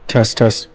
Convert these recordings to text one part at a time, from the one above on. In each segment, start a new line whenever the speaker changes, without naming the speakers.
Test, test.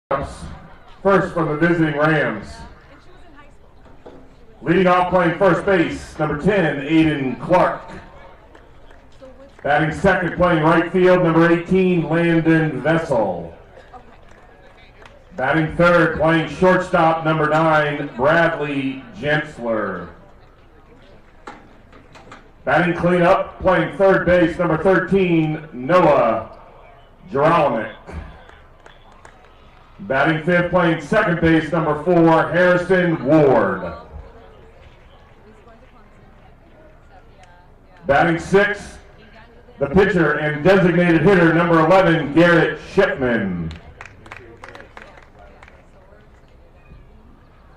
First from the visiting Rams. Leading off playing first base, number 10, Aiden Clark. Batting second, playing right field, number 18, Landon Vessel. Batting third, playing shortstop, number 9, Bradley Jensler. Batting cleanup, playing third base, number 13, Noah Geralamick. Batting fifth, playing second base, number 4, Harrison Ward. Batting sixth, the pitcher and designated hitter, number 11, Garrett Shipman.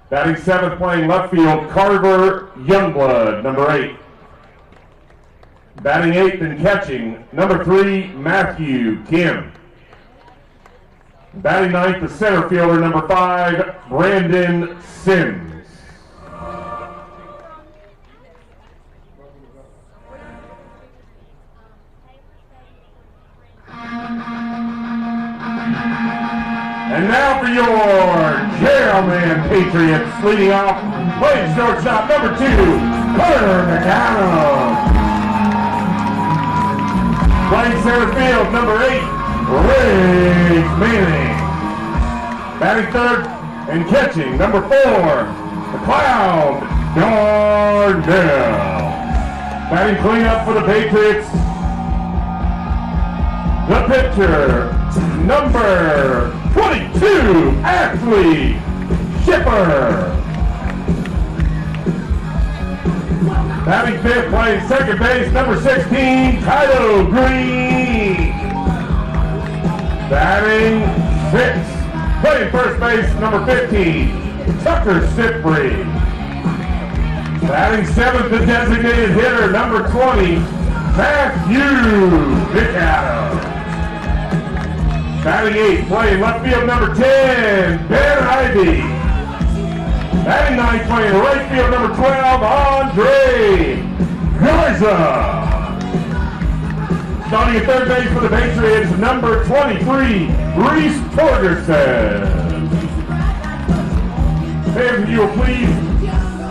Batting seventh, playing left field, Carver Youngblood, number 8. Batting eighth and catching, number 3, Matthew Kim. Batting ninth, the center fielder, number 5, Brandon Sims. And now for your Mann Patriots, leading off, playing shortstop, number 2, Carter McAdams. Playing center field, number 8, Ray Manning. Batting third and catching, number 4, McLeod Darnell. Batting cleanup for the Patriots, the pitcher, number 22, Ashley Shipper. Batting fifth, playing second base, number 16, Kylo Green. Batting sixth, playing first base, number 15, Tucker Sitfree. Batting seventh, the designated hitter, number 20, Matthew McAdams. Batting eighth, playing left field, number 10, Ben Ivy. Batting ninth, playing right field, number 12, Andre Garza. Starting at third base for the Patriots, number 23, Reese Torgerson. Fans, if you will please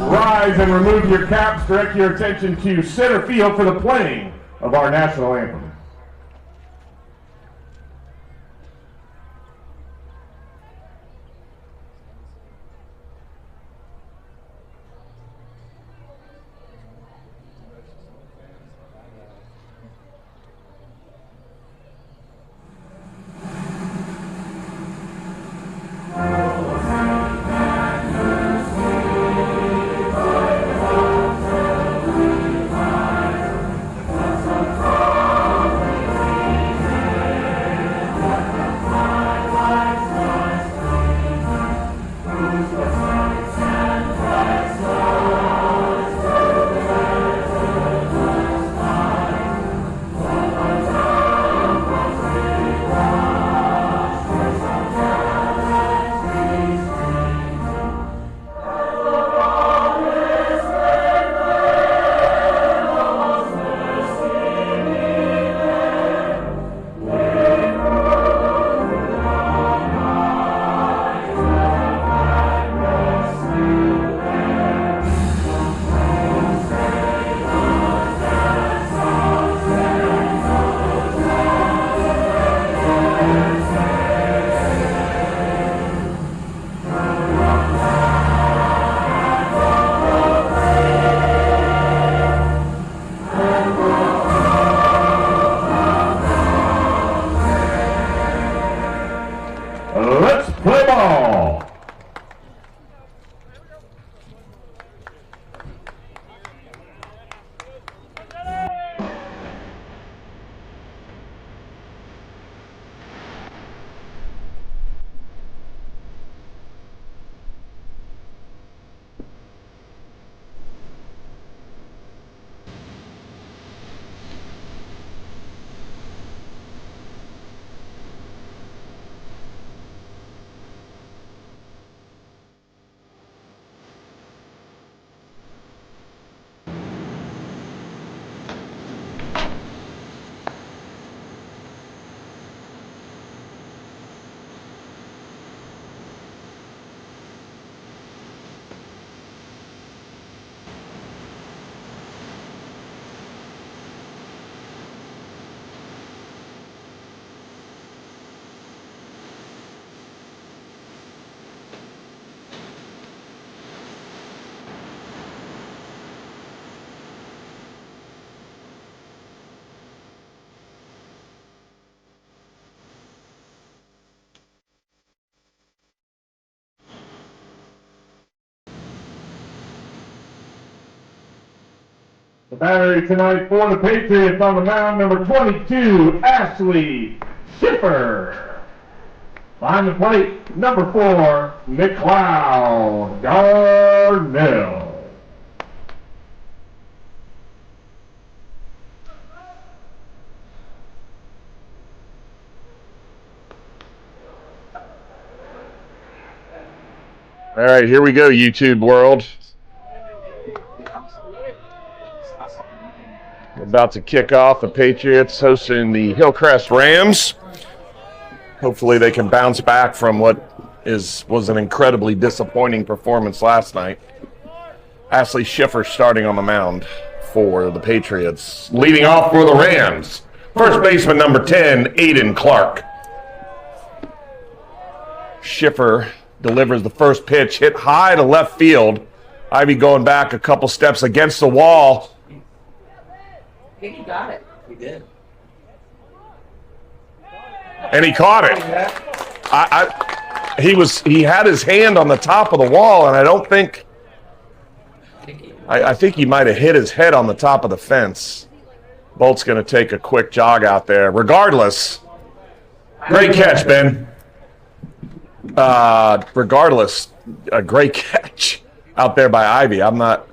rise and remove your caps, direct your attention to center field for the playing of our national anthem. The battery tonight for the Patriots on the mound, number 22, Ashley Schiffer. Behind the plate, number 4, McLeod Darnell. All right, here we go, YouTube world. About to kick off. The Patriots hosting the Hillcrest Rams. Hopefully they can bounce back from what was an incredibly disappointing performance last night. Ashley Schiffer starting on the mound for the Patriots. Leading off for the Rams, first baseman number 10, Aiden Clark. Schiffer delivers the first pitch, hit high to left field. Ivy going back a couple steps against the wall.
I think he got it. He did.
And he caught it. He had his hand on the top of the wall, and I think he might have hit his head on the top of the fence. Bolt's going to take a quick jog out there. Regardless, great catch, Ben. Regardless, a great catch out there by Ivy. I'm not.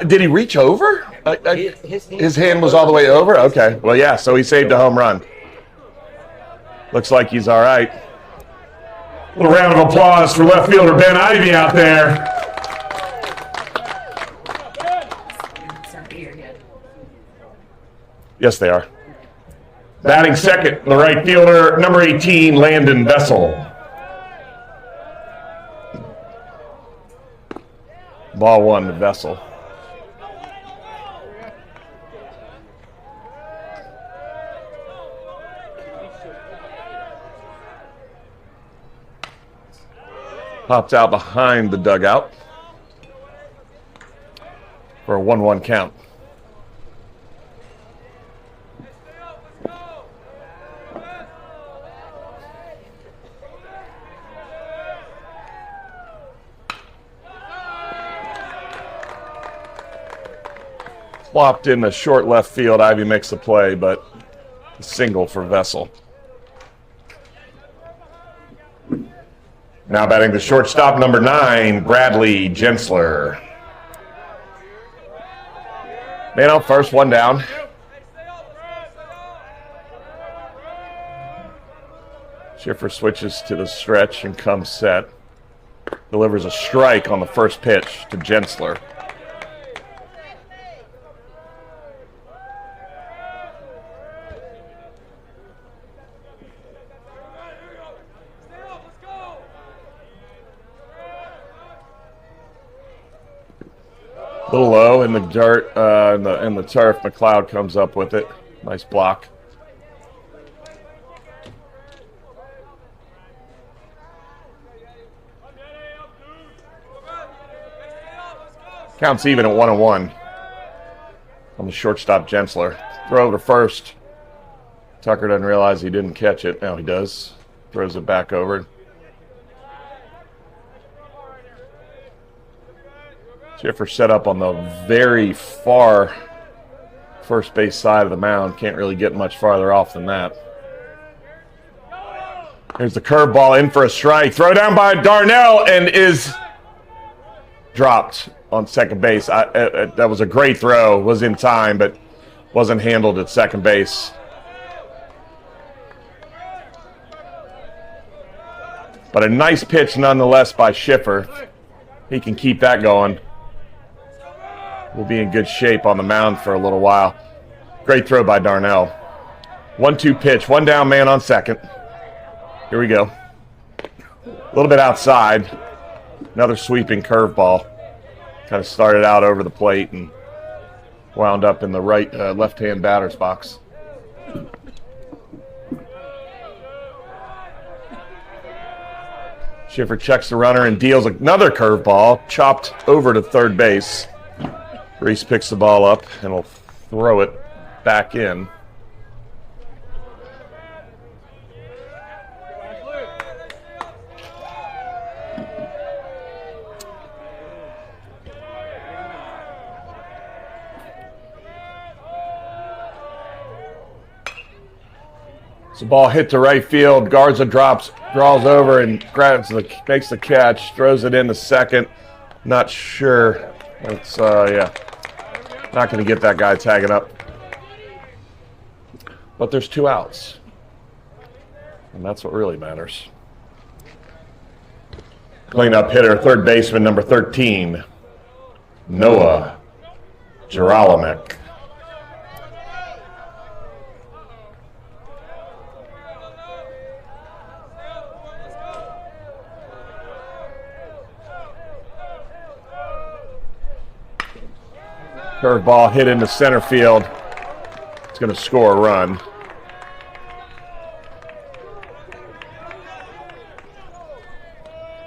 Did he reach over? His hand was all the way over? Okay. Well, yeah, so he saved a home run. Looks like he's all right. A little round of applause for left fielder Ben Ivy out there. Yes, they are. Batting second, the right fielder, number 18, Landon Vessel. Ball one to Vessel. Pops out behind the dugout for a 1-1 count. Flopped in the short left field. Ivy makes the play, but a single for Vessel. Now batting the shortstop, number 9, Bradley Jensler. Man up first, one down. Schiffer switches to the stretch and comes set. Delivers a strike on the first pitch to Jensler. A little low in the dirt, in the turf. McLeod comes up with it. Nice block. Counts even at 1-1 on the shortstop Jensler. Throw to first. Tucker doesn't realize he didn't catch it. Now he does. Throws it back over. Schiffer set up on the very far first base side of the mound. Can't really get much farther off than that. Here's the curveball in for a strike. Throw down by Darnell and is dropped on second base. That was a great throw. Was in time, but wasn't handled at second base. But a nice pitch nonetheless by Schiffer. He can keep that going. We'll be in good shape on the mound for a little while. Great throw by Darnell. 1-2 pitch. One down, man on second. Here we go. A little bit outside. Another sweeping curveball. Kind of started out over the plate and wound up in the left-hand batter's box. Schiffer checks the runner and deals another curveball. Chopped over to third base. Reese picks the ball up and will throw it back in. So ball hit to right field. Garza draws over and makes the catch, throws it in the second. Not sure. It's yeah, not going to get that guy tagging up. But there's 2 outs, and that's what really matters. Cleanup hitter, third baseman, number 13, Noah Geralamick. Curveball hit into center field. It's going to score a run.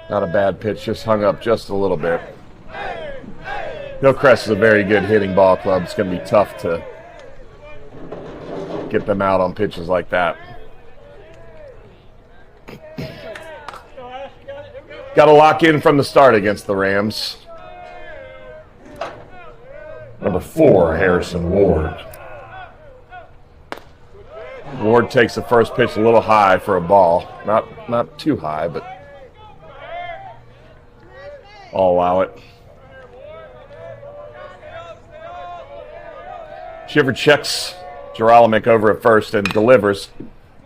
Not a bad pitch, just hung up just a little bit. Hillcrest is a very good hitting ball club. It's going to be tough to get them out on pitches like that. Got to lock in from the start against the Rams. Number 4, Harrison Ward. Ward takes the first pitch a little high for a ball. Not too high, but I'll allow it. Schiffer checks Geralamick over at first and delivers.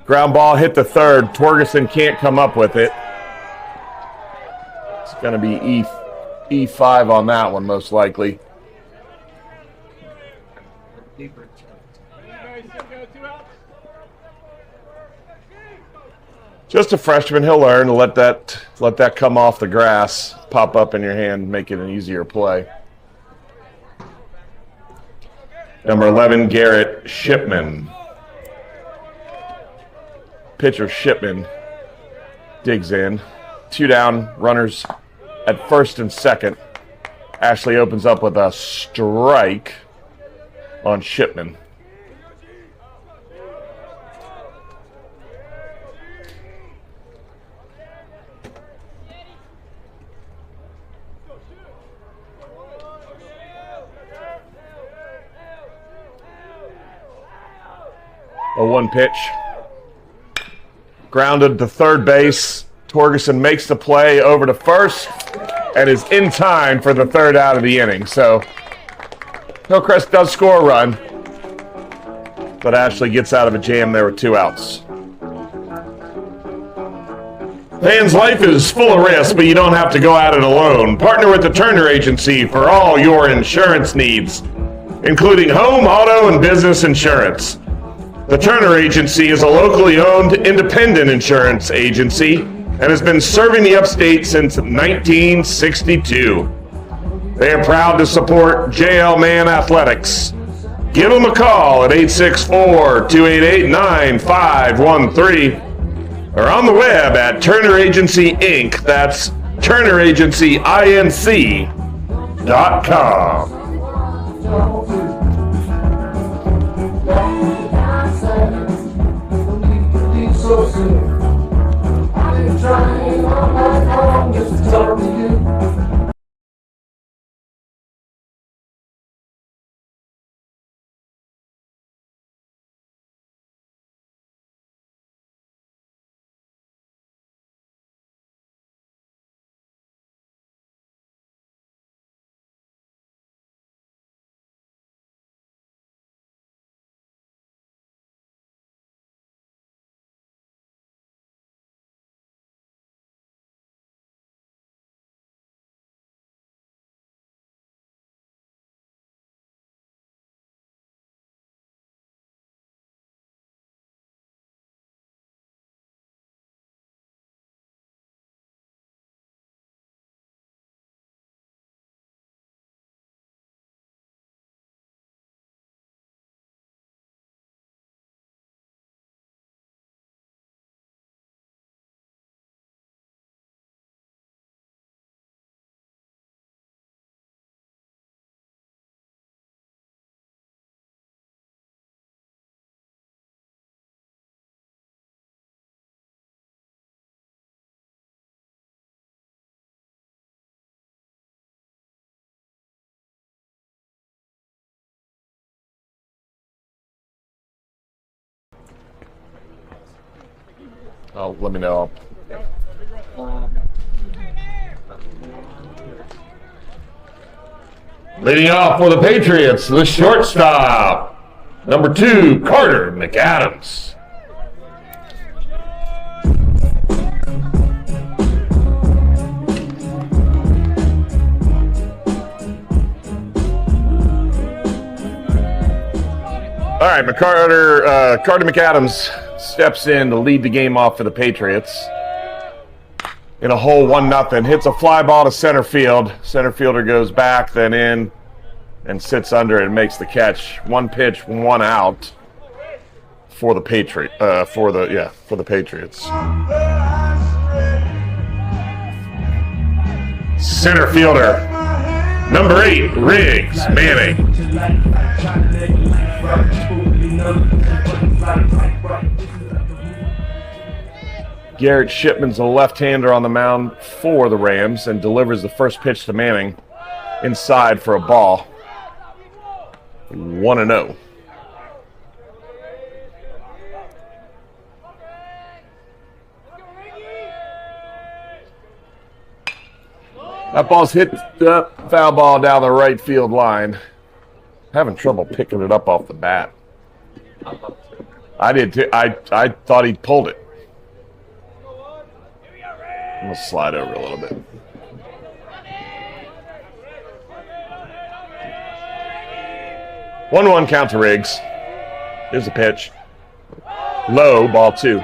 Ground ball hit the third. Torgerson can't come up with it. It's going to be E5 on that one, most likely. Just a freshman, he'll learn to let that come off the grass, pop up in your hand, make it an easier play. Number 11, Garrett Shipman. Pitcher Shipman digs in. 2 down, runners at first and second. Ashley opens up with a strike on Shipman. A 1 pitch. Grounded to third base. Torgerson makes the play over to first and is in time for the 3rd out of the inning. So Hillcrest does score a run, but Ashley gets out of a jam there with 2 outs. Man's life is full of risk, but you don't have to go at it alone. Partner with the Turner Agency for all your insurance needs, including home, auto, and business insurance. The Turner Agency is a locally owned independent insurance agency and has been serving the upstate since 1962. They are proud to support JL Mann Athletics. Give them a call at 864-288-9513 or on the web at Turner Agency Inc. That's TurnerAgencyINC.com. Oh, let me know. Leading off for the Patriots, the shortstop, number 2, Carter McAdams. All right, Carter McAdams steps in to lead the game off for the Patriots. In a hole 1-0, hits a fly ball to center field. Center fielder goes back, then in, and sits under it and makes the catch. 1 pitch, 1 out for the Patriots. Center fielder, number 8, Riggs Manning. Garrett Shipman's a left-hander on the mound for the Rams and delivers the first pitch to Manning inside for a ball. 1-0. That ball's hit the foul ball down the right field line. Having trouble picking it up off the bat. I did too. I thought he pulled it. I'm going to slide over a little bit. One count to Riggs. Here's the pitch. Low, ball 2.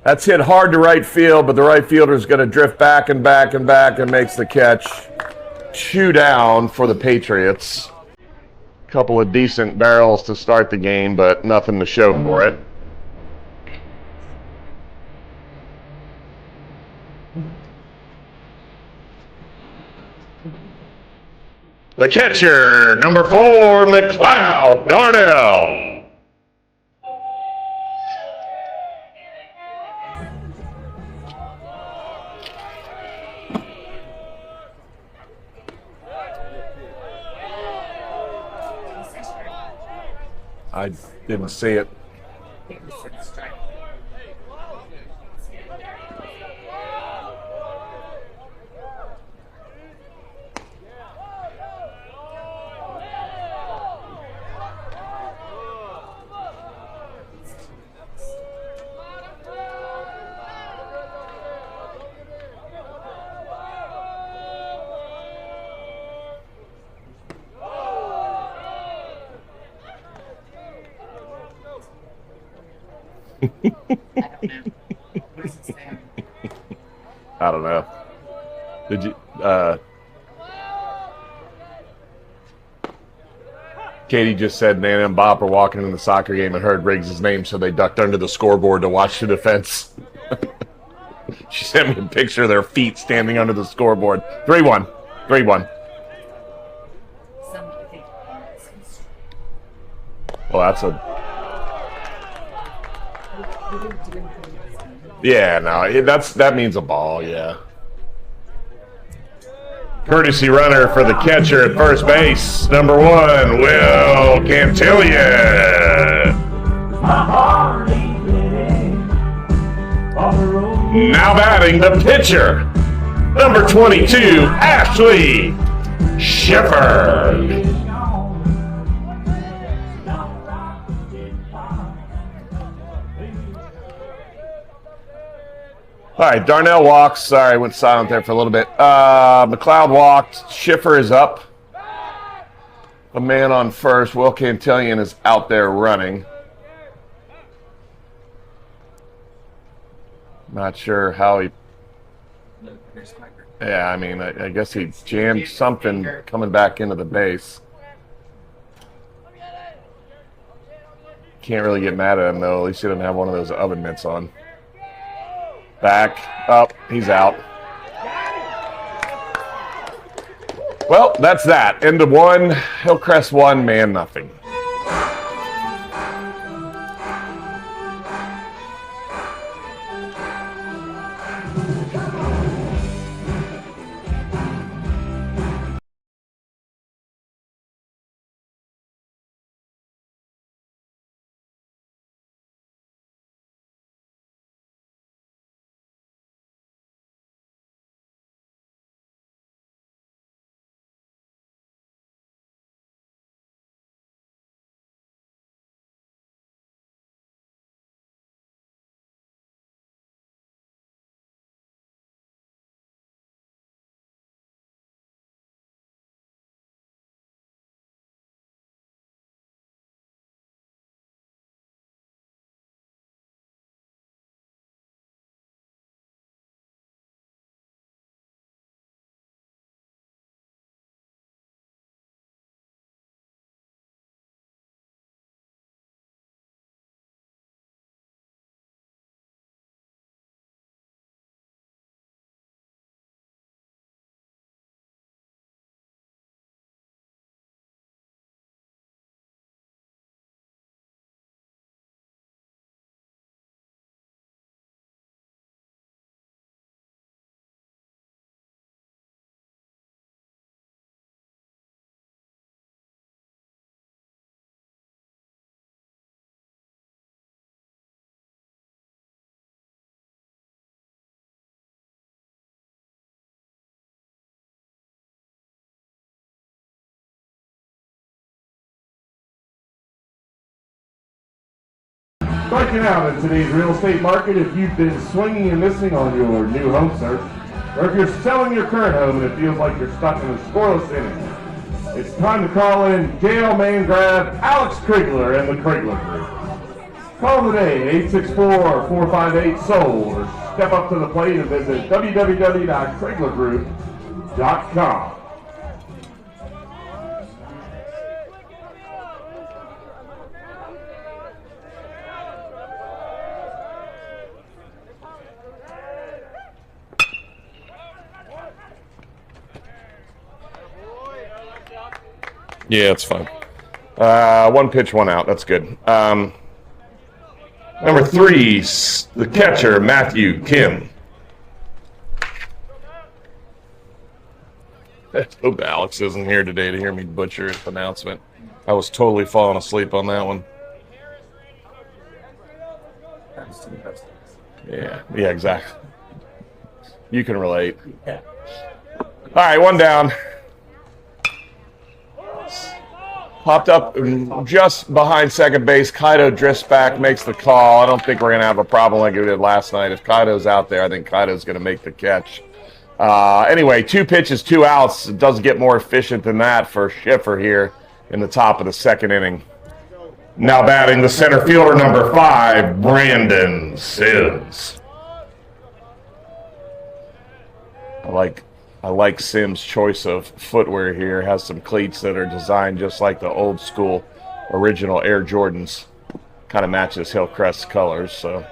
That's hit hard to right field, but the right fielder is going to drift back and back and back and makes the catch. 2 down for the Patriots. Couple of decent barrels to start the game, but nothing to show for it. The catcher, number 4, McLeod Darnell. I didn't see it. I don't know. Did you? Katie just said Nana and Bob were walking in the soccer game and heard Riggs' name, so they ducked under the scoreboard to watch the defense. She sent me a picture of their feet standing under the scoreboard. 3-1. 3-1. Well, that's a... Yeah, no, that means a ball, yeah. Courtesy runner for the catcher at first base, number 1, Will Cantillion. Now batting the pitcher, number 22, Ashley Shepard. All right, Darnell walks. Sorry, I went silent there for a little bit. McLeod walked. Schiffer is up. A man on first. Will Cantillion is out there running. Not sure how he... Yeah, I mean, I guess he jammed something coming back into the base. Can't really get mad at him, though. At least he doesn't have one of those oven mitts on. Back, up, he's out. Well, that's that. End of 1, Hillcrest 1, Man nothing.
Striking out in today's real estate market, if you've been swinging and missing on your new home search, or if you're selling your current home and it feels like you're stuck in a scoreless inning, it's time to call in JL Main Grab Alex Krigler and the Krigler Group. Call today, 864-458-SOLD, or step up to the plate and visit www.kriglergroup.com.
Yeah, it's fine. One pitch, one out. That's good. Number 3, the catcher, Matthew Kim. I hope Alex isn't here today to hear me butcher his announcement. I was totally falling asleep on that one. Yeah, exactly. You can relate.
Yeah.
All right, one down. Popped up just behind second base. Kaido drifts back, makes the call. I don't think we're going to have a problem like we did last night. If Kaido's out there, I think Kaido's going to make the catch. Anyway, 2 pitches, 2 outs. It doesn't get more efficient than that for Schiffer here in the top of the second inning. Now batting the center fielder, number 5, Brandon Sims. I like Sims' choice of footwear here. Has some cleats that are designed just like the old school original Air Jordans. Kind of matches Hillcrest colors, so.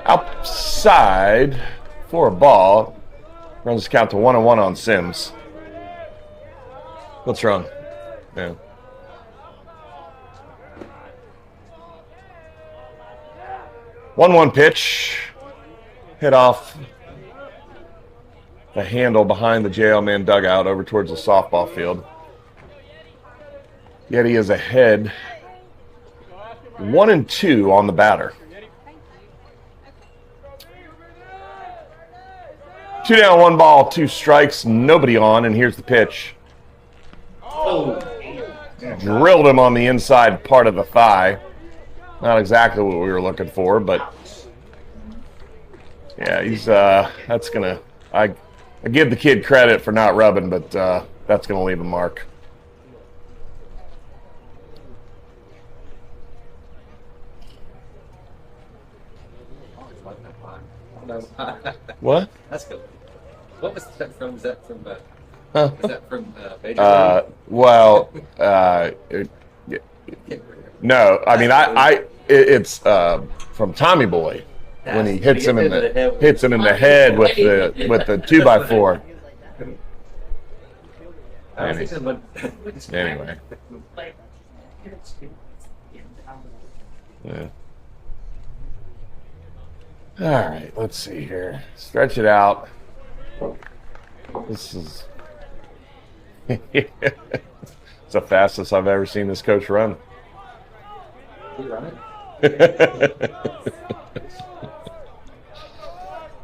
Outside for a ball. Runs the count to 1-1 on Sims. What's wrong? Yeah. 1-1 pitch. Hit off the handle behind the JL Man dugout over towards the softball field. Yet he is ahead 1-2 on the batter. 2 down, 1 ball, 2 strikes, nobody on, and here's the pitch.
Oh.
Drilled him on the inside part of the thigh. Not exactly what we were looking for, but yeah, he's that's gonna. I give the kid credit for not rubbing, but that's gonna leave a mark. What?
That's good. What was that from? Is that from?
Huh?
Is that from Major
League? No, I mean it's from Tommy Boy when he hits him in the head with the 2x4. Anyway. Yeah. All right, let's see here. Stretch it out. This is it's the fastest I've ever seen this coach run. All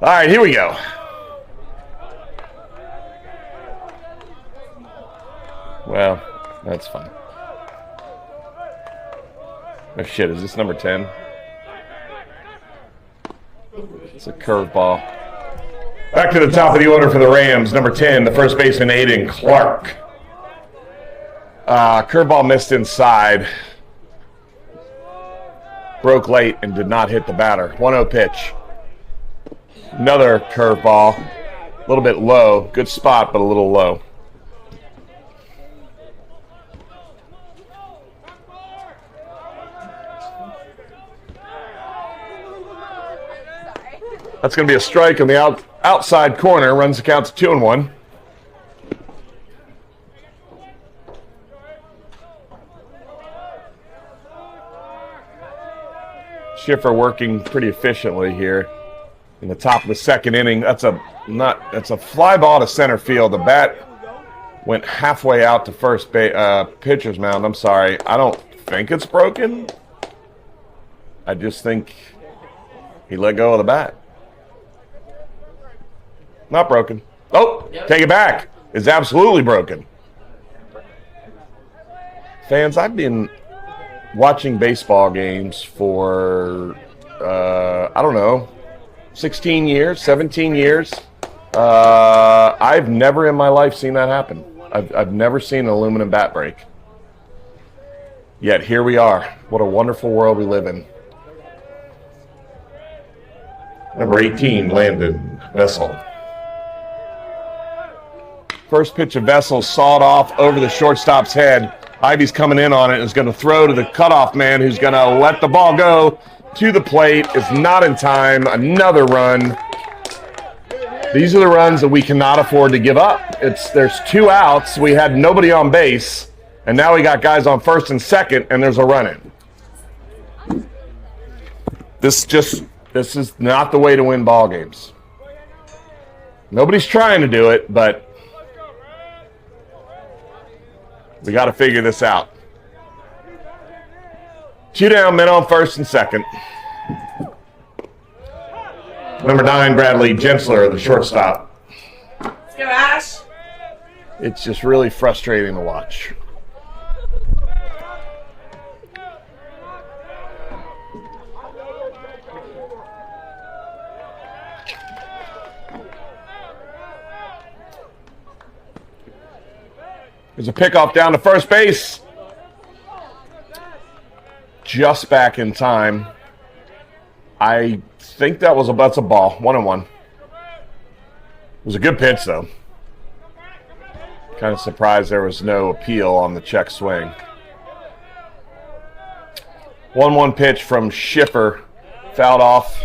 right, here we go. Well, that's fine. Oh shit, is this number 10? It's a curveball. Back to the top of the order for the Rams. Number 10, the first baseman, Aiden Clark. Curveball missed inside. Broke late and did not hit the batter. 1-0 pitch. Another curveball. A little bit low. Good spot, but a little low. That's going to be a strike on the outside corner. Runs the count to 2-1. Schiffer working pretty efficiently here in the top of the second inning. That's a fly ball to center field. The bat went halfway out to first pitcher's mound. I'm sorry. I don't think it's broken. I just think he let go of the bat. Not broken. Oh, take it back. It's absolutely broken. Fans, I've been watching baseball games for, I don't know, 16 years, 17 years. I've never in my life seen that happen. I've never seen an aluminum bat break. Yet here we are. What a wonderful world we live in. Number 18, Landon Vessel. First pitch of Vessel sawed off over the shortstop's head. Ivy's coming in on it and is going to throw to the cutoff man who's going to let the ball go to the plate. It's not in time. Another run. These are the runs that we cannot afford to give up. There's 2 outs. We had nobody on base, and now we got guys on first and second, and there's a run-in. This is not the way to win ball games. Nobody's trying to do it, but we got to figure this out. 2 down, men on first and second. Number 9, Bradley Gensler, the shortstop.
Let's go, Ash.
It's just really frustrating to watch. There's a pickoff down to first base. Just back in time. I think that's a ball. 1-1. It was a good pitch, though. Kind of surprised there was no appeal on the check swing. 1-1 pitch from Schiffer. Fouled off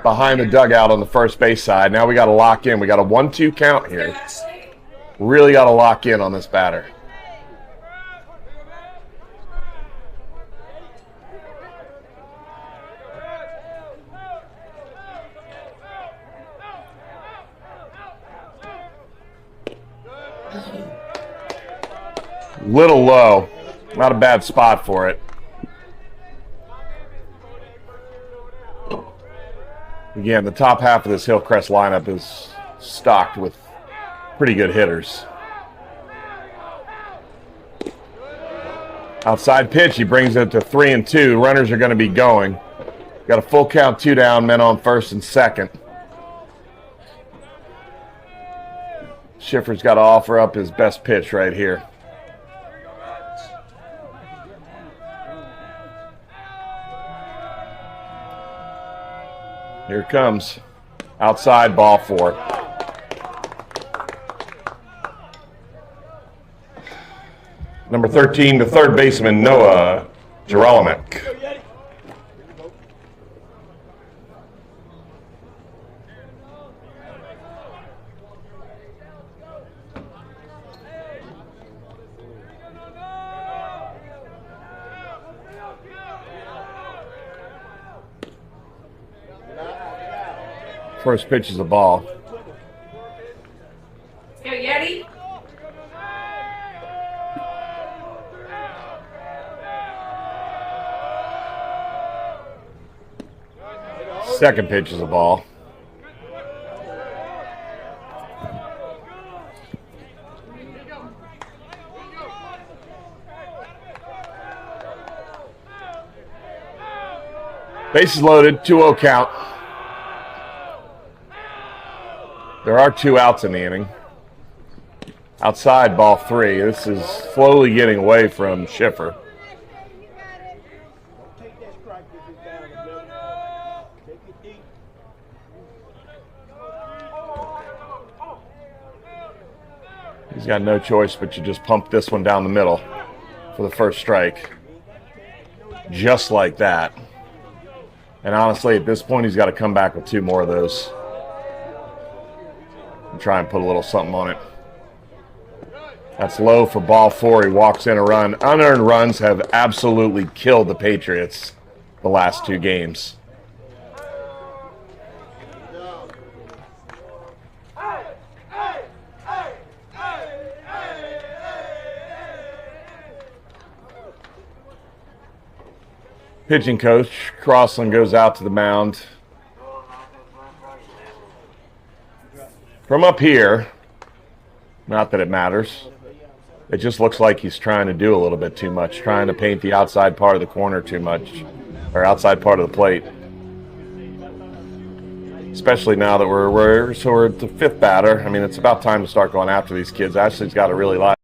behind the dugout on the first base side. Now we got to lock in. We got a 1-2 count here. Really got to lock in on this batter. Little low. Not a bad spot for it. Again, the top half of this Hillcrest lineup is stocked with pretty good hitters. Outside pitch, he brings it to 3-2. Runners are going to be going. Got a full count, 2 down, men on first and second. Schiffer's got to offer up his best pitch right here. Here it comes. Outside, ball 4. Number 13, the third baseman, Noah Jerolomic. First pitch is a ball.
Let's go, Yeti.
Second pitch is a ball. Bases loaded, 2-0 count. There are 2 outs in the inning. Outside, ball 3. This is slowly getting away from Schiffer. He's got no choice but to just pump this one down the middle for the first strike. Just like that. And honestly, at this point, he's got to come back with 2 more of those. And try and put a little something on it. That's low for ball 4. He walks in a run. Unearned runs have absolutely killed the Patriots the last 2 games. Pitching coach Crossland goes out to the mound. From up here, not that it matters, it just looks like he's trying to do a little bit too much, trying to paint the outside part of the corner too much, or outside part of the plate. Especially now that we're at the fifth batter. I mean, it's about time to start going after these kids. Ashley's got to really like.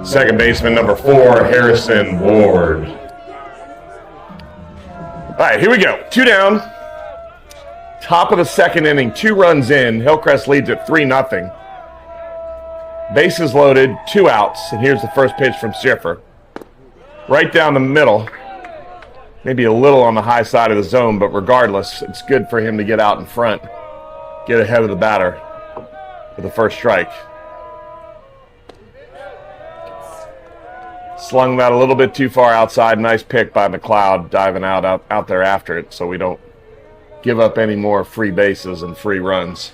Second baseman, number 4, Harrison Ward. All right, here we go. 2 down. Top of the second inning, 2 runs in. Hillcrest leads at 3-0. Bases loaded, 2 outs. And here's the first pitch from Schiffer. Right down the middle. Maybe a little on the high side of the zone, but regardless, it's good for him to get out in front. Get ahead of the batter for the first strike. Slung that a little bit too far outside. Nice pick by McLeod, diving out there after it so we don't give up any more free bases and free runs.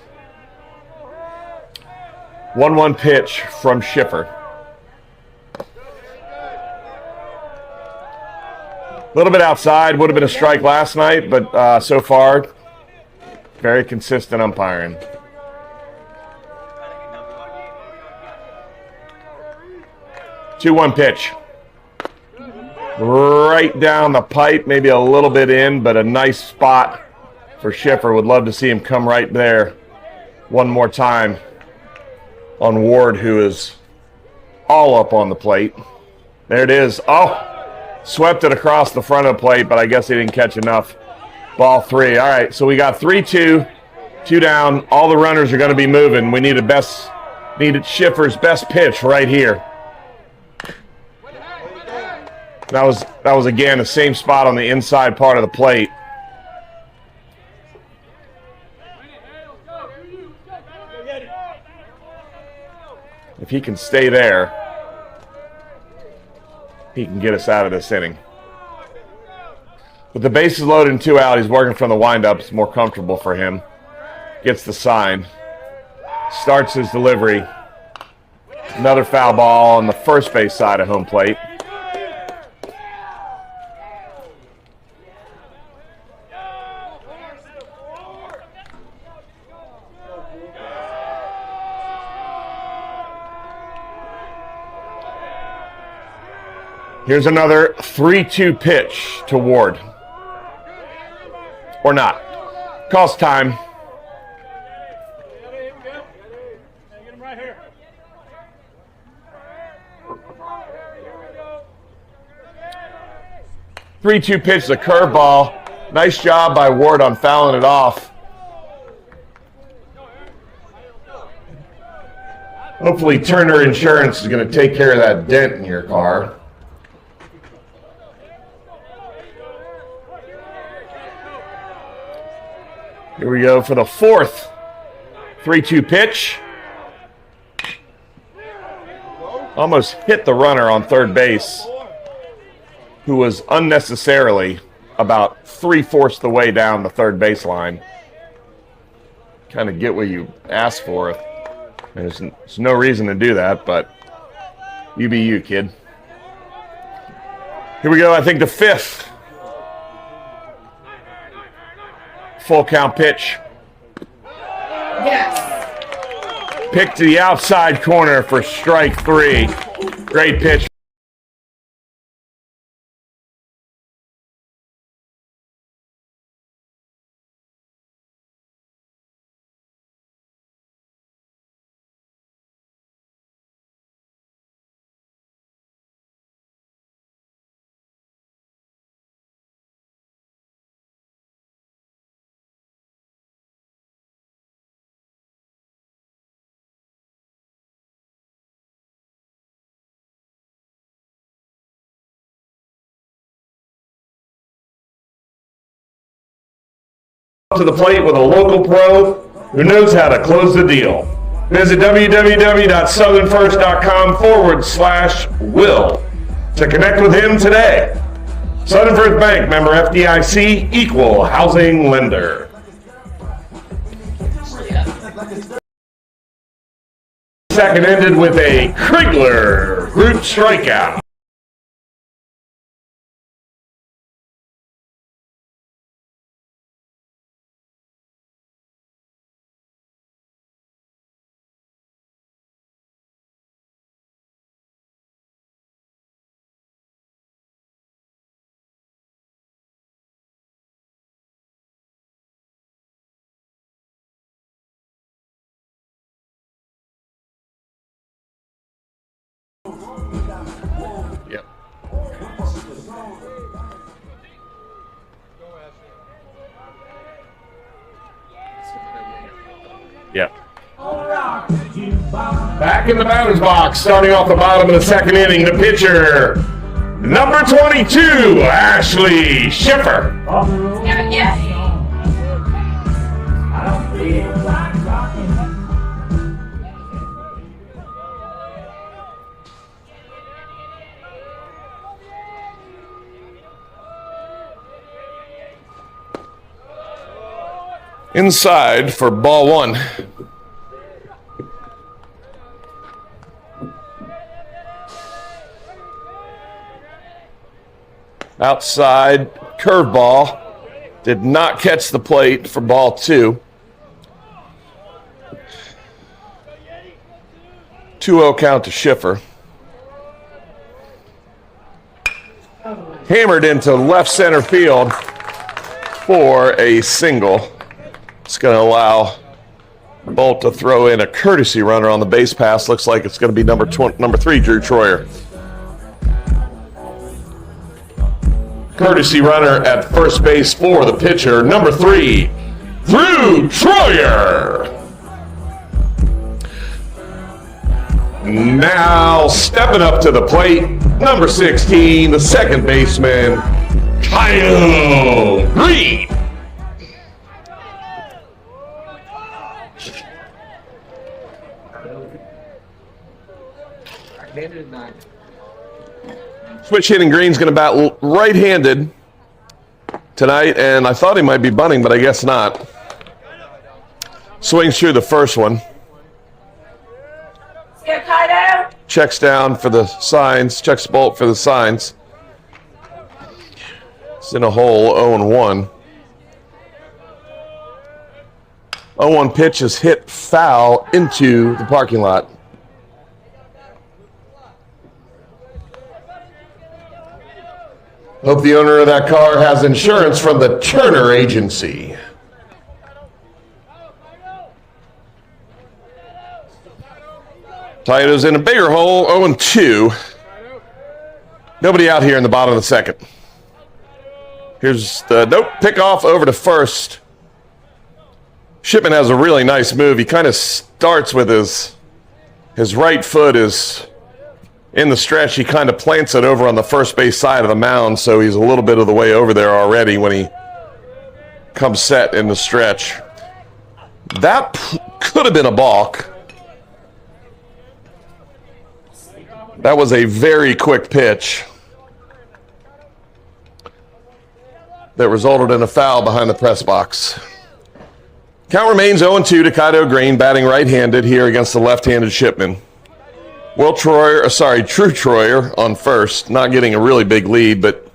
1-1 pitch from Schiffer. A little bit outside. Would have been a strike last night, but so far, very consistent umpiring. 2-1 pitch. Right down the pipe, maybe a little bit in, but a nice spot for Schiffer. Would love to see him come right there one more time on Ward, who is all up on the plate. There it is. Oh, swept it across the front of the plate, but I guess he didn't catch enough. Ball 3. All right, so we got 3-2, 2 down. All the runners are going to be moving. We needed Schiffer's best pitch right here. That was again the same spot on the inside part of the plate. If he can stay there, he can get us out of this inning. With the bases loaded and 2 out, he's working from the windup. It's more comfortable for him. Gets the sign. Starts his delivery. Another foul ball on the first base side of home plate. Here's another 3-2 pitch to Ward. Or not. Calls time.
Get him right here.
3-2 pitch, the curveball. Nice job by Ward on fouling it off. Hopefully Turner Insurance is going to take care of that dent in your car. Here we go for the 4th 3-2 pitch. Almost hit the runner on third base, who was unnecessarily about 3/4 the way down the third baseline. Kind of get what you asked for. There's no reason to do that, but you be you, kid. Here we go, I think the 5th full count pitch.
Yes.
Pick to the outside corner for strike 3. Great pitch. To the plate with a local pro who knows how to close the deal. Visit www.southernfirst.com/Will to connect with him today. Southern First Bank, member FDIC, equal housing lender. Second ended with a Krigler group strikeout. Yep. Yep. Back in the batter's box, starting off the bottom of the second inning, the pitcher, number 22, Ashley Schiffer.
Yeah.
Inside for ball one. Outside curveball. Did not catch the plate for ball two. 2-0 count to Schiffer. Hammered into left center field for a single. It's going to allow Bolt to throw in a courtesy runner on the base pass. Looks like it's going to be number 3, Drew Troyer. Courtesy runner at first base for the pitcher, number 3, Drew Troyer. Now stepping up to the plate, number 16, the second baseman, Kyle Green. Switch hitting Green's going to bat right-handed tonight, and I thought he might be bunting, but I guess not. Swings through the first one. Checks down for the signs, checks Bolt for the signs. It's in a hole, 0-1. 0-1 pitch is hit foul into the parking lot. Hope the owner of that car has insurance from the Turner Agency. Tito's in a bigger hole, 0-2. Nobody out here in the bottom of the second. Here's the pick off over to first. Shipman has a really nice move. He kind of starts with his right foot is in the stretch. He kind of plants it over on the first base side of the mound, so he's a little bit of the way over there already when he comes set in the stretch. That could have been a balk. That was a very quick pitch that resulted in a foul behind the press box. Count remains 0-2 to Kyle Green, batting right-handed here against the left-handed Shipman. Drew Troyer on first, not getting a really big lead, but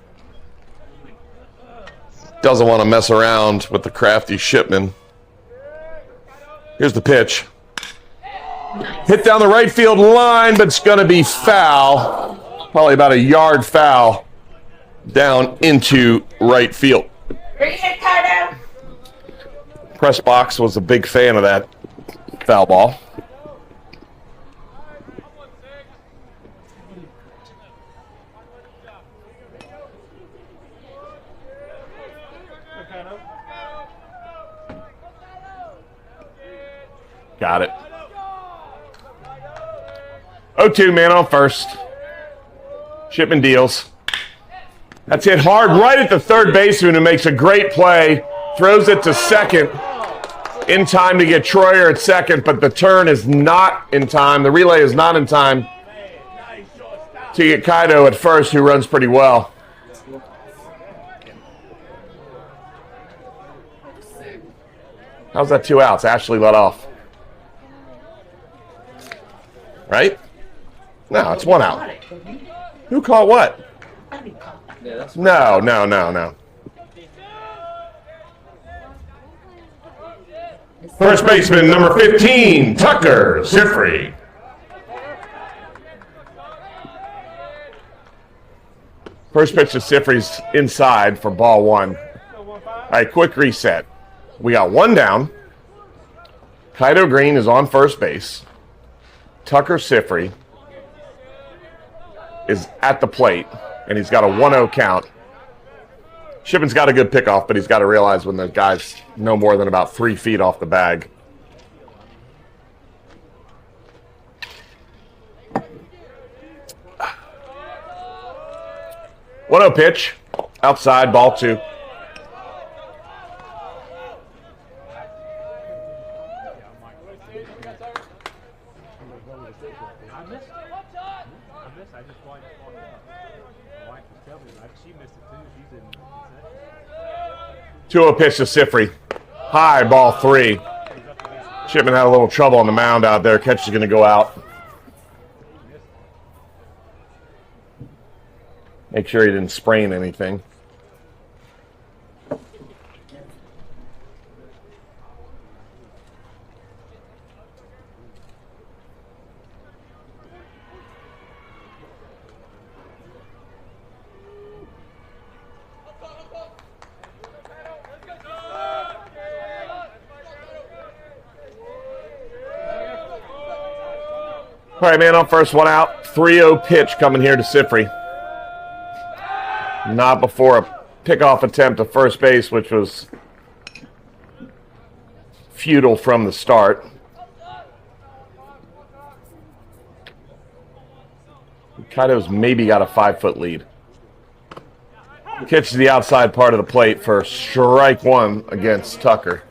doesn't want to mess around with the crafty Shipman. Here's the pitch. Hit down the right field line, but it's going to be foul. Probably about a yard foul down into right field. Press box was a big fan of that foul ball. Got it. 0-2, man on first. Shipman deals. That's hit hard right at the third baseman, who makes a great play. Throws it to second in time to get Troyer at second, but the turn is not in time. The relay is not in time to get Kaido at first, who runs pretty well. How's that 2 outs? Ashley let off. Right? No, it's 1 out. Who caught what?
Yeah, that's
No. First baseman, number 15, Tucker Ziffrey. First pitch to Ziffrey's inside for ball 1. All right, quick reset. We got 1 down. Kaido Green is on first base. Tucker Ziffrey is at the plate, and he's got a 1-0 count. Shipman's got a good pickoff, but he's got to realize when the guy's no more than about 3 feet off the bag. One 0 pitch. Outside, ball 2.
I just watched it. My wife was telling me, she missed it too. She's in.
2-0 pitch to Ziffrey. High, ball 3. Shipman had a little trouble on the mound out there. Catch is going to go out. Make sure he didn't sprain anything. All right, man on first, 1 out. 3-0 pitch coming here to Ziffrey. Not before a pickoff attempt to first base, which was futile from the start. Kaido's maybe got a 5-foot lead. Pitch to the outside part of the plate for strike 1 against Tucker.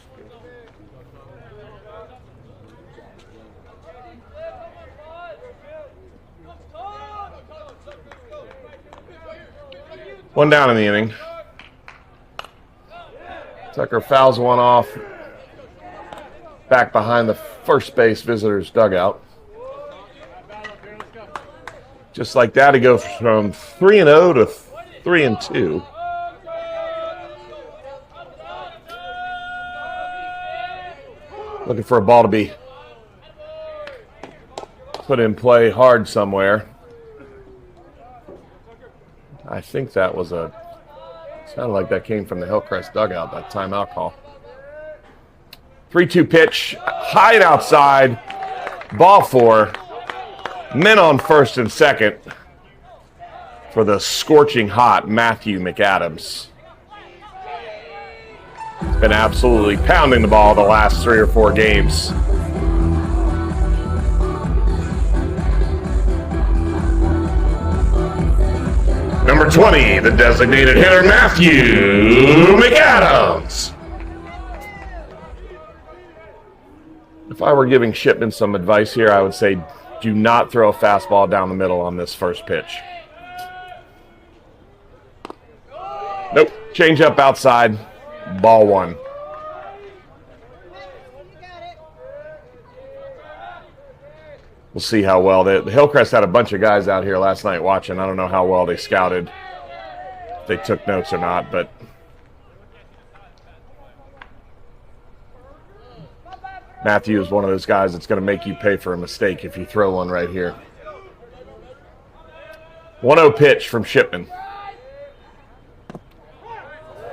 One down in the inning. Tucker fouls one off back behind the first base visitor's dugout. Just like that, he goes from 3-0 to 3-2. Looking for a ball to be put in play hard somewhere. I think that was sounded like that came from the Hillcrest dugout, that timeout call. 3-2 pitch, high and outside, ball 4. Men on first and second for the scorching hot Matthew McAdams. He's been absolutely pounding the ball the last 3 or 4 games. Number 20, the designated hitter, Matthew McAdams. If I were giving Shipman some advice here, I would say do not throw a fastball down the middle on this first pitch. Nope, change up outside, ball 1. We'll see how well. The Hillcrest had a bunch of guys out here last night watching. I don't know how well they scouted, if they took notes or not, but Matthew is one of those guys that's going to make you pay for a mistake if you throw one right here. 1-0 pitch from Shipman.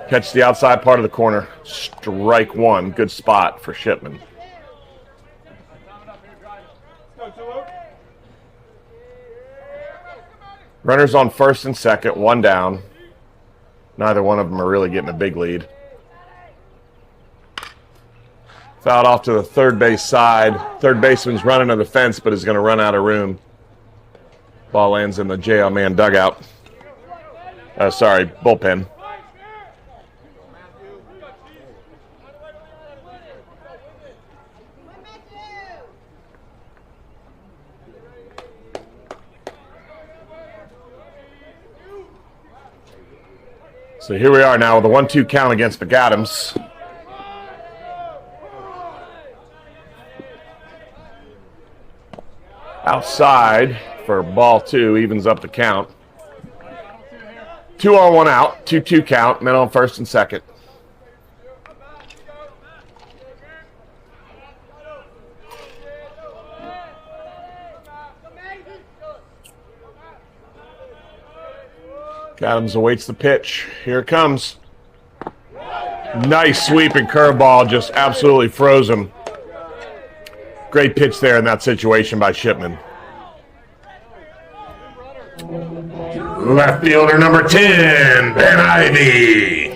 Catch the outside part of the corner. Strike 1. Good spot for Shipman. Runners on first and second, 1 down. Neither one of them are really getting a big lead. Fouled off to the third base side. Third baseman's running to the fence, but is going to run out of room. Ball lands in the JL Man dugout. Bullpen. So here we are now with a 1-2 count against McAdams. Outside for ball 2, evens up the count. 2 on, 1 out, 2-2 count, men on first and second. Adams awaits the pitch. Here it comes. Nice sweeping curveball, just absolutely froze him. Great pitch there in that situation by Shipman. Left fielder number 10, Ben Ivy.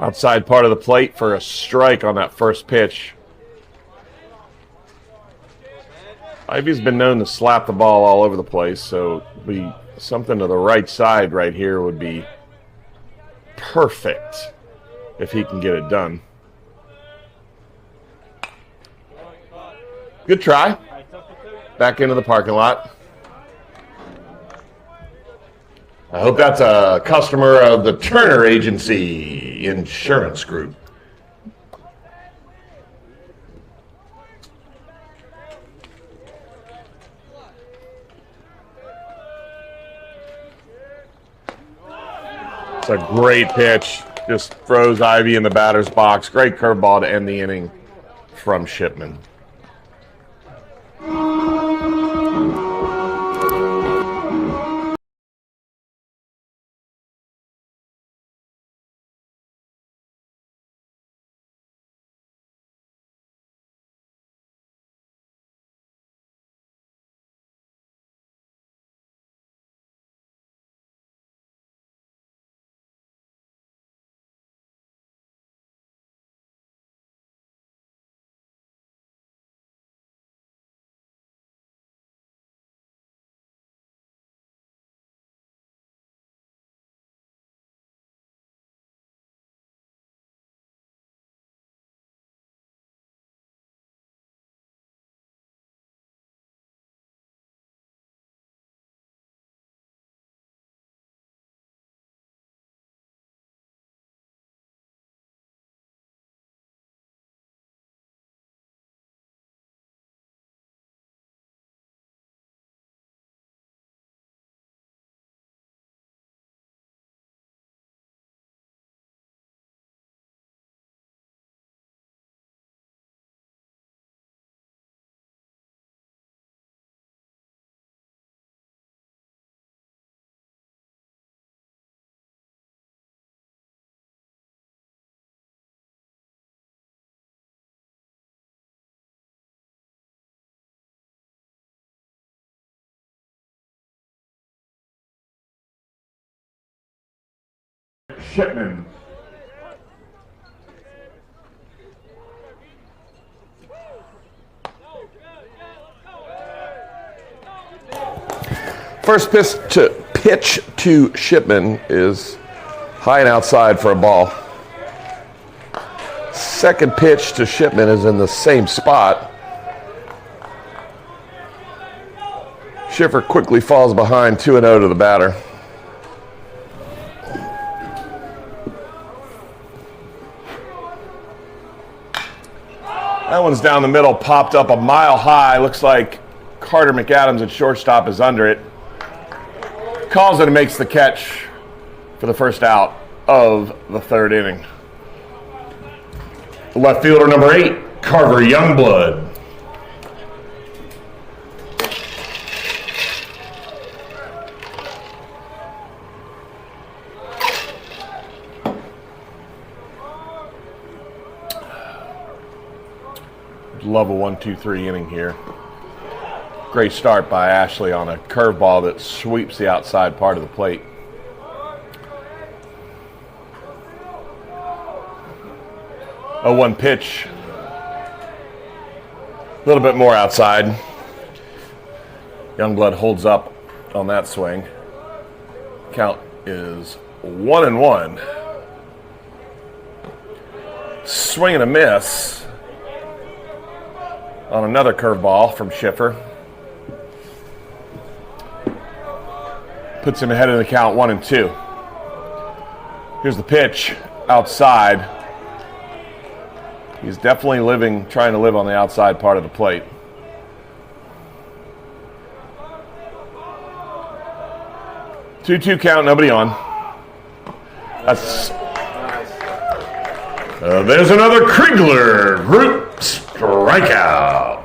Outside part of the plate for a strike on that first pitch. Ivy's been known to slap the ball all over the place, so something to the right side right here would be perfect if he can get it done. Good try. Back into the parking lot. I hope that's a customer of the Turner Agency Insurance Group. It's a great pitch. Just throws Ivy in the batter's box. Great curveball to end the inning from Shipman.
Shipman.
First pitch to Shipman is high and outside for a ball. Second pitch to Shipman is in the same spot. Schiffer quickly falls behind 2-0 to the batter. That one's down the middle, popped up a mile high. Looks like Carter McAdams at shortstop is under it. Calls it and makes the catch for the first out of the third inning. Left fielder number 8, Carver Youngblood. Love a 1-2-3 inning here. Great start by Ashley on a curveball that sweeps the outside part of the plate. A 1 pitch. A little bit more outside. Youngblood holds up on that swing. Count is 1-1. Swing and a miss. on another curveball from Schiffer. Puts him ahead of the count 1-2. Here's the pitch outside. He's definitely trying to live on the outside part of the plate. Two count, nobody on. That's there's another Kriegler group strikeout.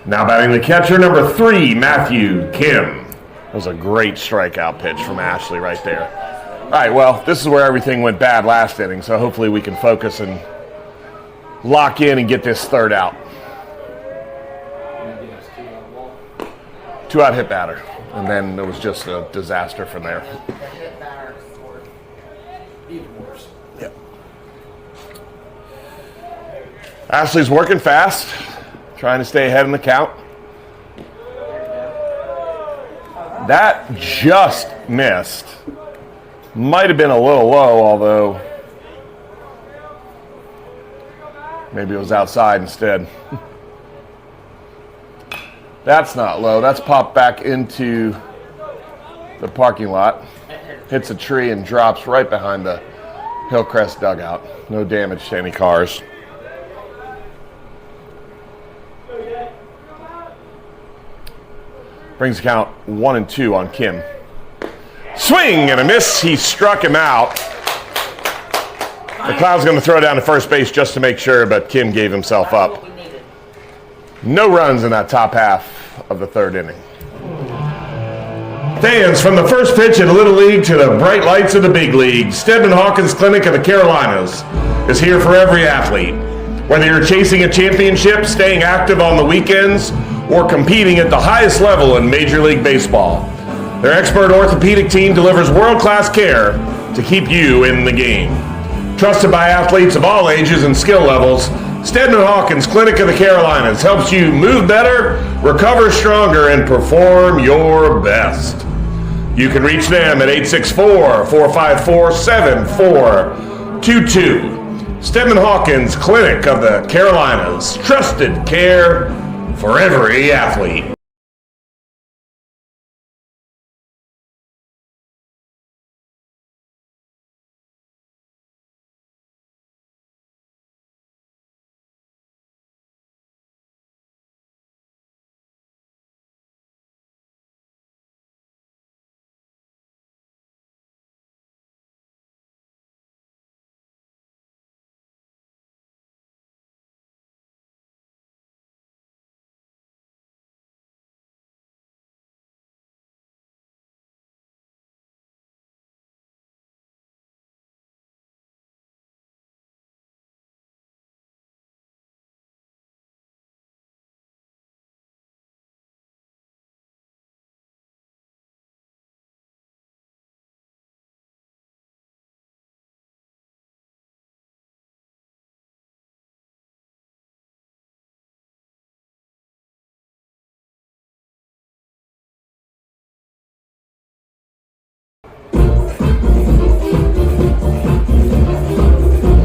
Now batting the catcher, number 3, Matthew Kim. That was a great strikeout pitch from Ashley right there. All right, well, this is where everything went bad last inning, so hopefully we can focus and lock in and get this third out. 2-out hit batter, and then it was just a disaster from there. Yep. Ashley's working fast, trying to stay ahead in the count. That just missed. Might have been a little low, although maybe it was outside instead. That's not low. That's popped back into the parking lot. Hits a tree and drops right behind the Hillcrest dugout. No damage to any cars. Brings the count 1-2 on Kim. Swing and a miss. He struck him out. The Cloud's going to throw down to first base just to make sure, but Kim gave himself up. No runs in that top half of the third inning. Fans, from the first pitch in the Little League to the bright lights of the big league, Stedman Hawkins Clinic of the Carolinas is here for every athlete. Whether you're chasing a championship, staying active on the weekends, or competing at the highest level in Major League Baseball, their expert orthopedic team delivers world-class care to keep you in the game. Trusted by athletes of all ages and skill levels, Stedman Hawkins Clinic of the Carolinas helps you move better, recover stronger, and perform your best. You can reach them at 864-454-7422. Stedman Hawkins Clinic of the Carolinas. Trusted care for every athlete.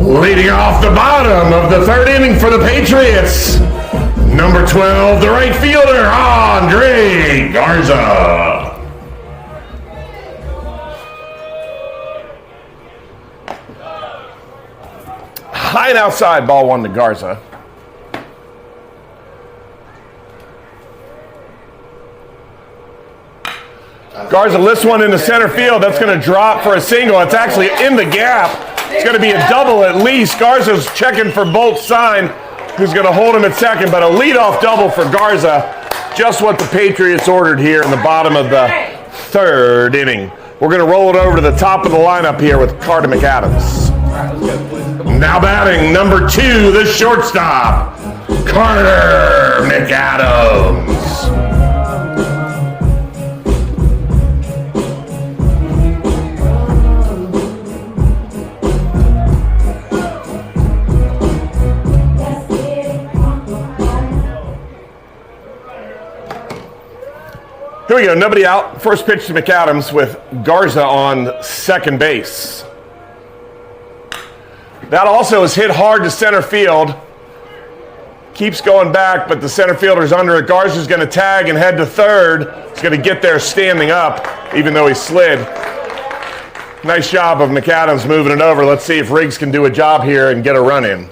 Leading off the bottom of the third inning for the Patriots, number 12, the right fielder, Andre Garza. High and outside, ball 1 to Garza. Garza lifts one into center field. That's going to drop for a single. It's actually in the gap. It's going to be a double at least. Garza's checking for Bolt's sign, who's going to hold him at second, but a leadoff double for Garza. Just what the Patriots ordered here in the bottom of the third inning. We're going to roll it over to the top of the lineup here with Carter McAdams. Now batting, number 2, the shortstop, Carter McAdams. Here we go, nobody out. First pitch to McAdams with Garza on second base. That also is hit hard to center field. Keeps going back, but the center fielder's under it. Garza's going to tag and head to third. He's going to get there standing up, even though he slid. Nice job of McAdams moving it over. Let's see if Riggs can do a job here and get a run in.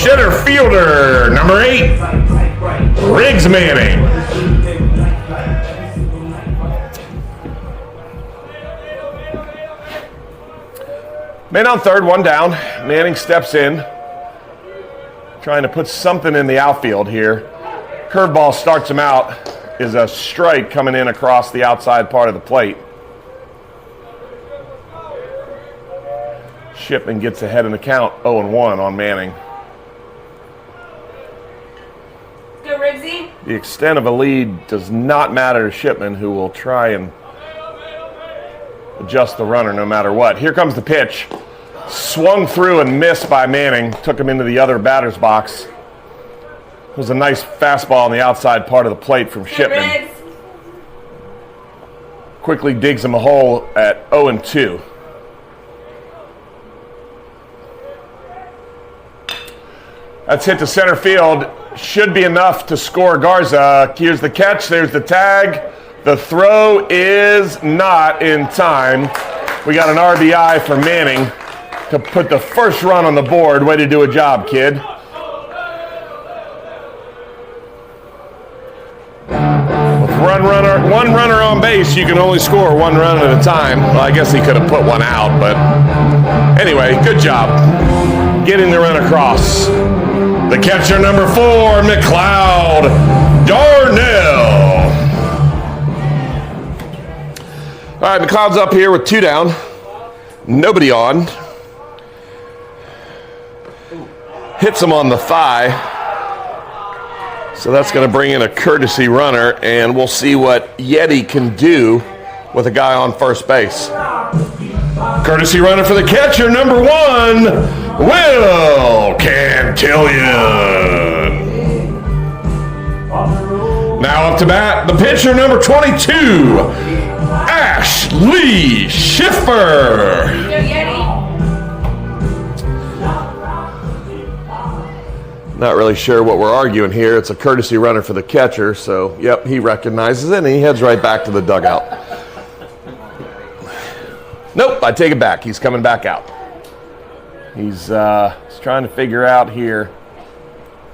Center fielder, number 8, Riggs Manning. Man on third, one down. Manning steps in, trying to put something in the outfield here. Curveball starts him out, is a strike coming in across the outside part of the plate. Shipman gets ahead in the count, 0-1 on Manning.
Go, Riggsy.
The extent of a lead does not matter to Shipman, who will try and adjust the runner no matter what. Here comes the pitch. Swung through and missed by Manning. Took him into the other batter's box. It was a nice fastball on the outside part of the plate from Shipman.
Riggs.
Quickly digs him a hole at 0-2. That's hit to center field. Should be enough to score Garza. Here's the catch. There's the tag. The throw is not in time. We got an RBI for Manning to put the first run on the board. Way to do a job, kid. With one runner on base, you can only score one run at a time. Well, I guess he could have put one out, but anyway, good job getting the run across. The catcher, number 4, McLeod Darnell. All right, McLeod's up here with 2 down. Nobody on. Hits him on the thigh. So that's going to bring in a courtesy runner, and we'll see what Yeti can do with a guy on first base. Courtesy runner for the catcher, number 1, Will Cantillion. Now up to bat, the pitcher, number 22, Ashley Schiffer.
Go, Yeti.
Not really sure what we're arguing here. It's a courtesy runner for the catcher, so yep, he recognizes it, and he heads right back to the dugout. Nope, I take it back. He's coming back out. He's trying to figure out here.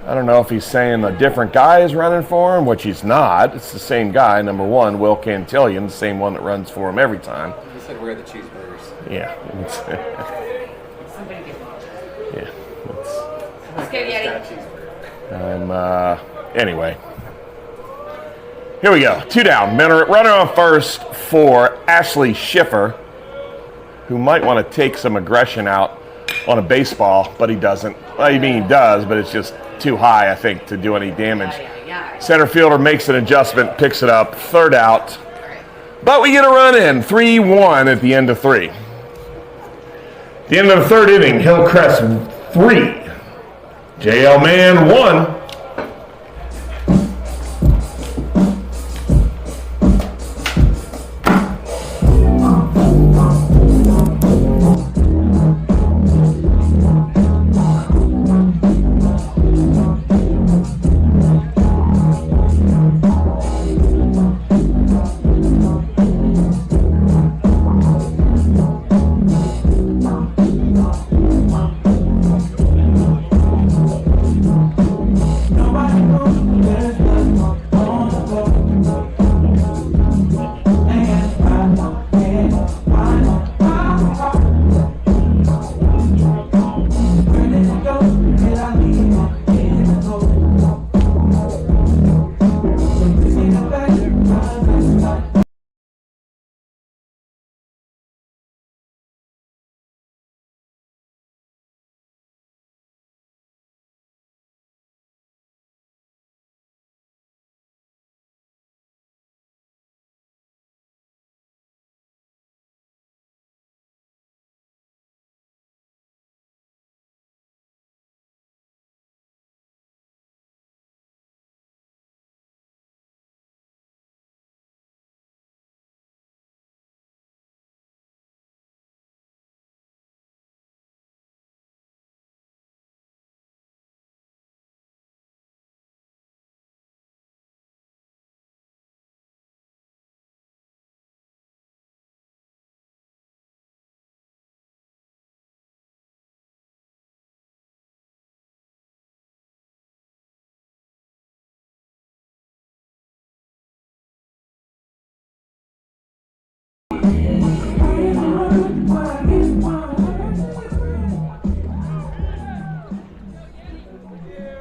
I don't know if he's saying a different guy is running for him, which he's not. It's the same guy, number 1, Will Cantillion, the same one that runs for him every time.
He said, "Where are the cheeseburgers?"
Yeah.
Somebody get them.
Yeah.
Let's go, Yeti.
Anyway. Here we go. 2 down. Runner on first for Ashley Schiffer, who might want to take some aggression out on a baseball, but he doesn't. Well, I mean, he does, but it's just too high, I think, to do any damage. Center fielder makes an adjustment, picks it up, 3rd out. But we get a run in, 3-1 at the end of 3. The end of the 3rd inning, Hillcrest 3, JL Mann 1.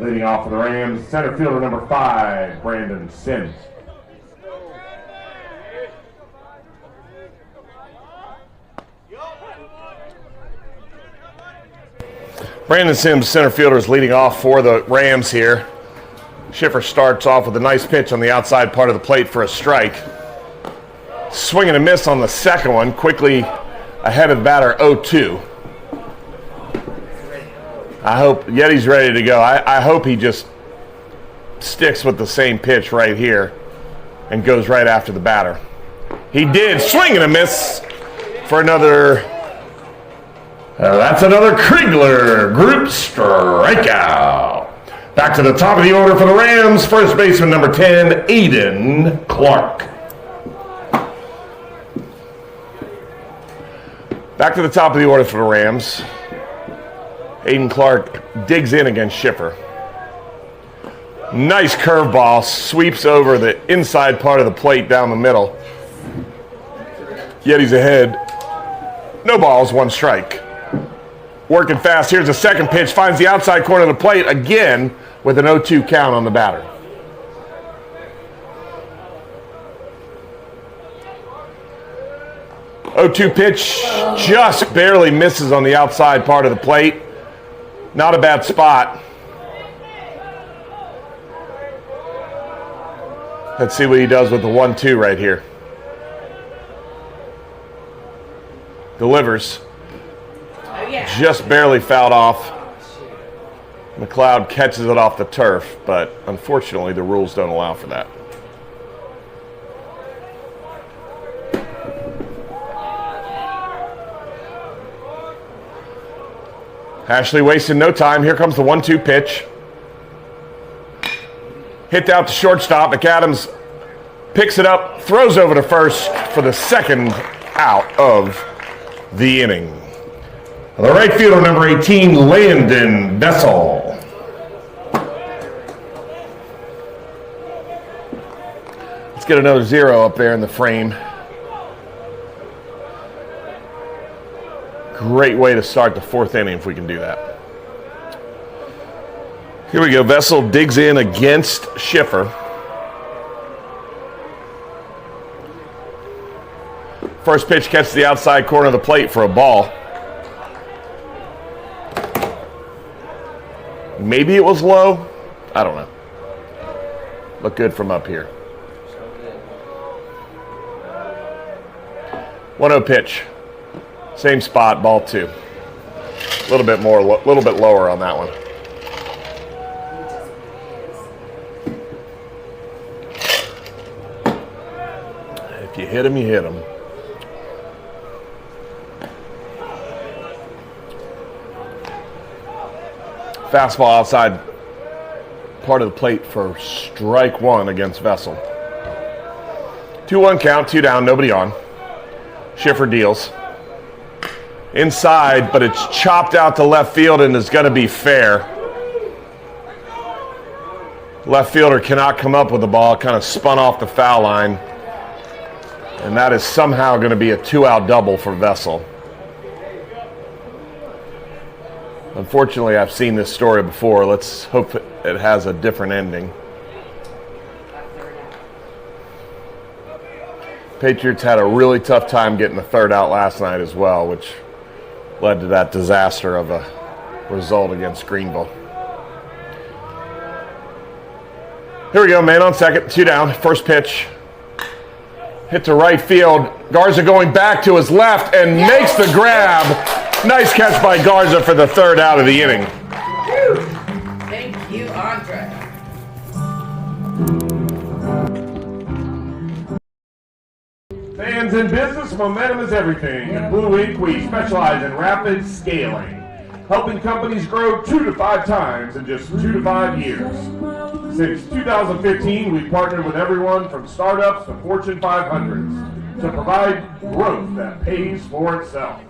Leading off for the Rams, center fielder number 5, Brandon Sims.
Brandon Sims, center fielder, is leading off for the Rams here. Schiffer starts off with a nice pitch on the outside part of the plate for a strike. Swing and a miss on the second one, quickly ahead of the batter, 0-2. I hope Yeti's ready to go. I hope he just sticks with the same pitch right here and goes right after the batter. He did. Swing and a miss for another. That's another Kriegler group strikeout. Back to the top of the order for the Rams. First baseman number 10, Aiden Clark. Back to the top of the order for the Rams. Aiden Clark digs in against Schiffer. Nice curveball, sweeps over the inside part of the plate down the middle. Yeti's ahead. No balls, 1 strike. Working fast. Here's the second pitch. Finds the outside corner of the plate again with an 0-2 count on the batter. (0-2) pitch just barely misses on the outside part of the plate. Not a bad spot. Let's see what he does with the 1-2 right here. Delivers.
Oh, yeah.
Just barely fouled off. McLeod catches it off the turf, but unfortunately the rules don't allow for that. Ashley wasting no time. Here comes the 1-2 pitch. Hit out to shortstop. McAdams picks it up, throws over to first for the second out of the inning. The right fielder, number 18, Landon Bessel. Let's get another 0 up there in the frame. Great way to start the 4th inning if we can do that. Here we go. Bessel digs in against Schiffer. First pitch catches the outside corner of the plate for a ball. Maybe it was low. I don't know. Look good from up here. 1-0 pitch. Same spot, ball 2. A little bit lower on that one. If you hit him, you hit him. Fastball outside part of the plate for strike 1 against Vessel. 2-1 count, 2 down, nobody on. Schiffer deals. Inside, but it's chopped out to left field and is going to be fair. Left fielder cannot come up with the ball, kind of spun off the foul line. And that is somehow going to be a 2-out double for Vessel. Unfortunately, I've seen this story before. Let's hope it has a different ending. Patriots had a really tough time getting the 3rd out last night as well, which led to that disaster of a result against Greenville. Here we go, man on second, 2 down, first pitch. Hit to right field. Garza going back to his left and makes the grab. Nice catch by Garza for the 3rd out of the inning.
Thank you, Andre.
Fans in business, momentum is everything. At Blue Ink, we specialize in rapid scaling, helping companies grow 2 to 5 times in just 2 to 5 years. Since 2015, we've partnered with everyone from startups to Fortune 500s to provide growth that pays for itself.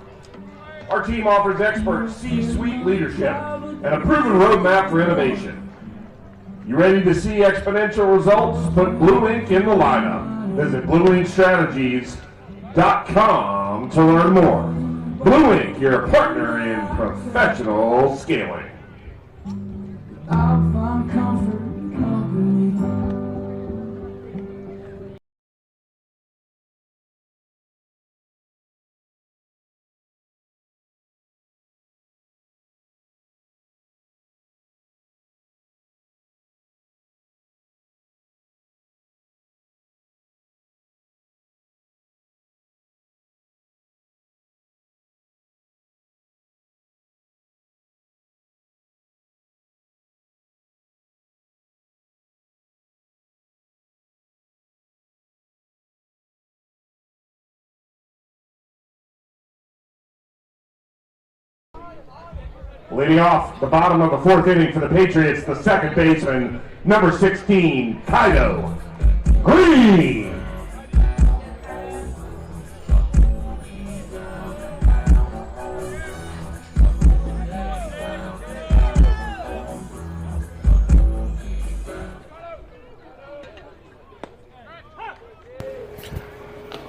Our team offers expert C-suite leadership and a proven roadmap for innovation. You ready to see exponential results? Put Blue Ink in the lineup. Visit blueinkstrategies.com to learn more. Blue Ink, your partner in professional scaling.
I'll find comfort in company.
Leading off the bottom of the fourth inning for the Patriots, the second baseman, number 16, Kaido Green.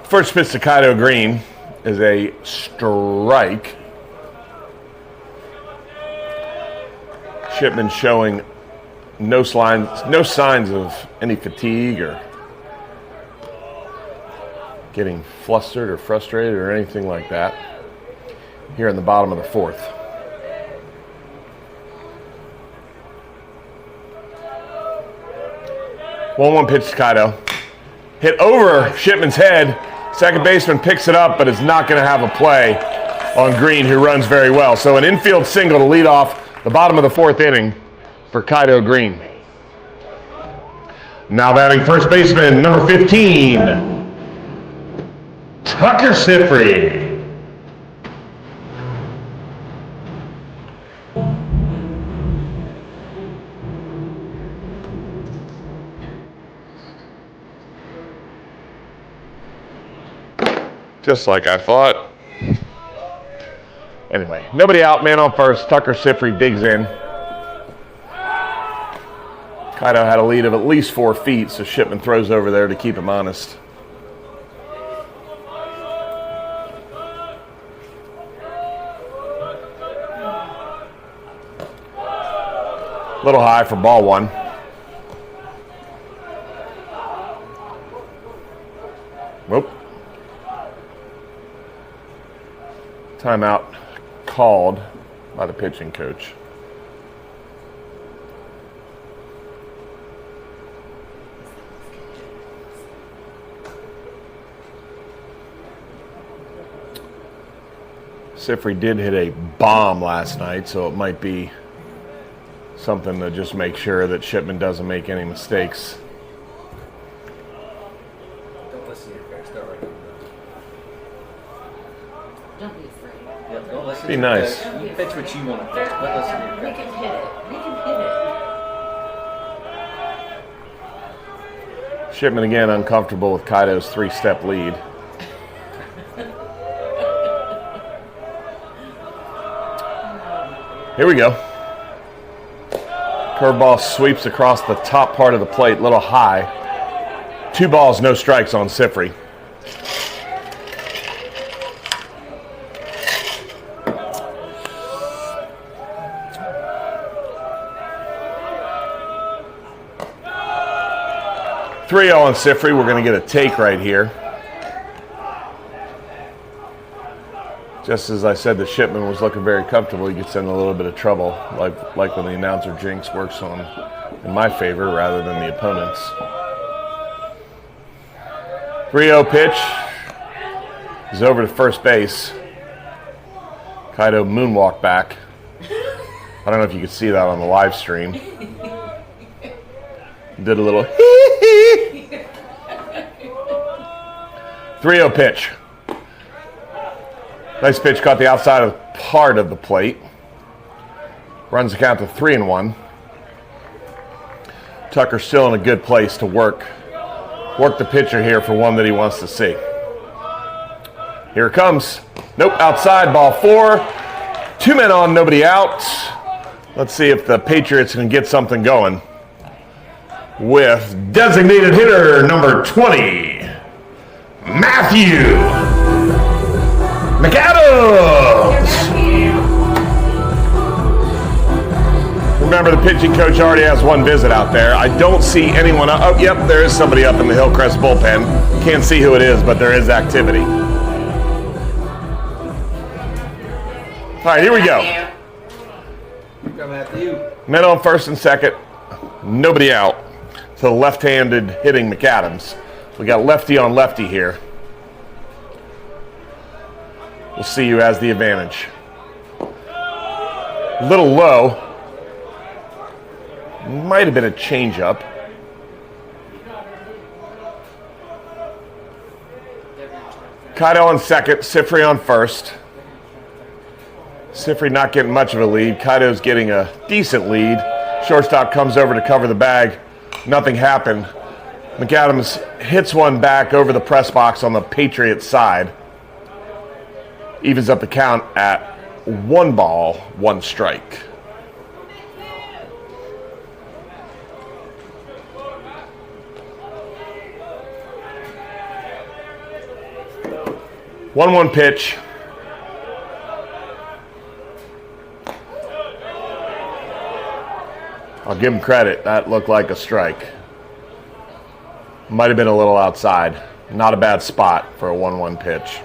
First pitch to Kaido Green is a strike. Shipman showing no signs of any fatigue or getting flustered or frustrated or anything like that here in the bottom of the fourth. One pitch to Kaido. Hit over Shipman's head. Second baseman picks it up, but is not going to have a play on Green, who runs very well. So an infield single to lead off the bottom of the fourth inning for Kaido Green.
Now batting first baseman, number 15, Tucker Sifry.
Just like I thought. Anyway, nobody out, man on first. Tucker Sifry digs in. Kaido had a lead of at least 4 feet, so Shipman throws over there to keep him honest. Little high for ball one. Whoop. Timeout called by the pitching coach. Sifry did hit a bomb last night, so it might be something to just make sure that Shipman doesn't make any mistakes.
Don't listen to your coach. Don't write him down.
Don't be afraid.
Yeah, don't listen
Be
to
nice.
your coach. You pitch what you want to pitch, but listen to your
We
coach.
can hit it. We can hit it.
Shipman again uncomfortable with Kaido's 3-step lead. Here we go. Curveball sweeps across the top part of the plate, little high. 2 balls, no strikes on Sifry. Three-0 on Sifry. We're going to get a take right here. Just as I said, the Shipman was looking very comfortable. He gets in a little bit of trouble, like when the announcer jinx works on in my favor rather than the opponent's. 3-0 pitch is over to first base. Kaido moonwalk back. I don't know if you could see that on the live stream. Did a little 3-0 pitch. Nice pitch, caught the outside of part of the plate. Runs the count to 3-1. Tucker still in a good place to work the pitcher here for one that he wants to see. Here it comes. Nope, outside, ball 4. 2 men on, nobody out. Let's see if the Patriots can get something going with designated hitter number 20, Matthew McAdams. Remember, the pitching coach already has one visit out there. I don't see anyone. Oh, yep, there is somebody up in the Hillcrest bullpen. Can't see who it is, but there is activity. All right, here we go.
Coming after you.
Men on first and second. Nobody out. To the left-handed hitting McAdams. We got lefty on lefty here. We'll see who has the advantage. A little low. Might have been a changeup. Kaido on second, Sifri on first. Sifri not getting much of a lead. Kaido's getting a decent lead. Shortstop comes over to cover the bag. Nothing happened. McAdams hits one back over the press box on the Patriots side. Evens up the count at 1 ball, 1 strike. One pitch. I'll give him credit. That looked like a strike. Might have been a little outside. Not a bad spot for a 1-1 pitch.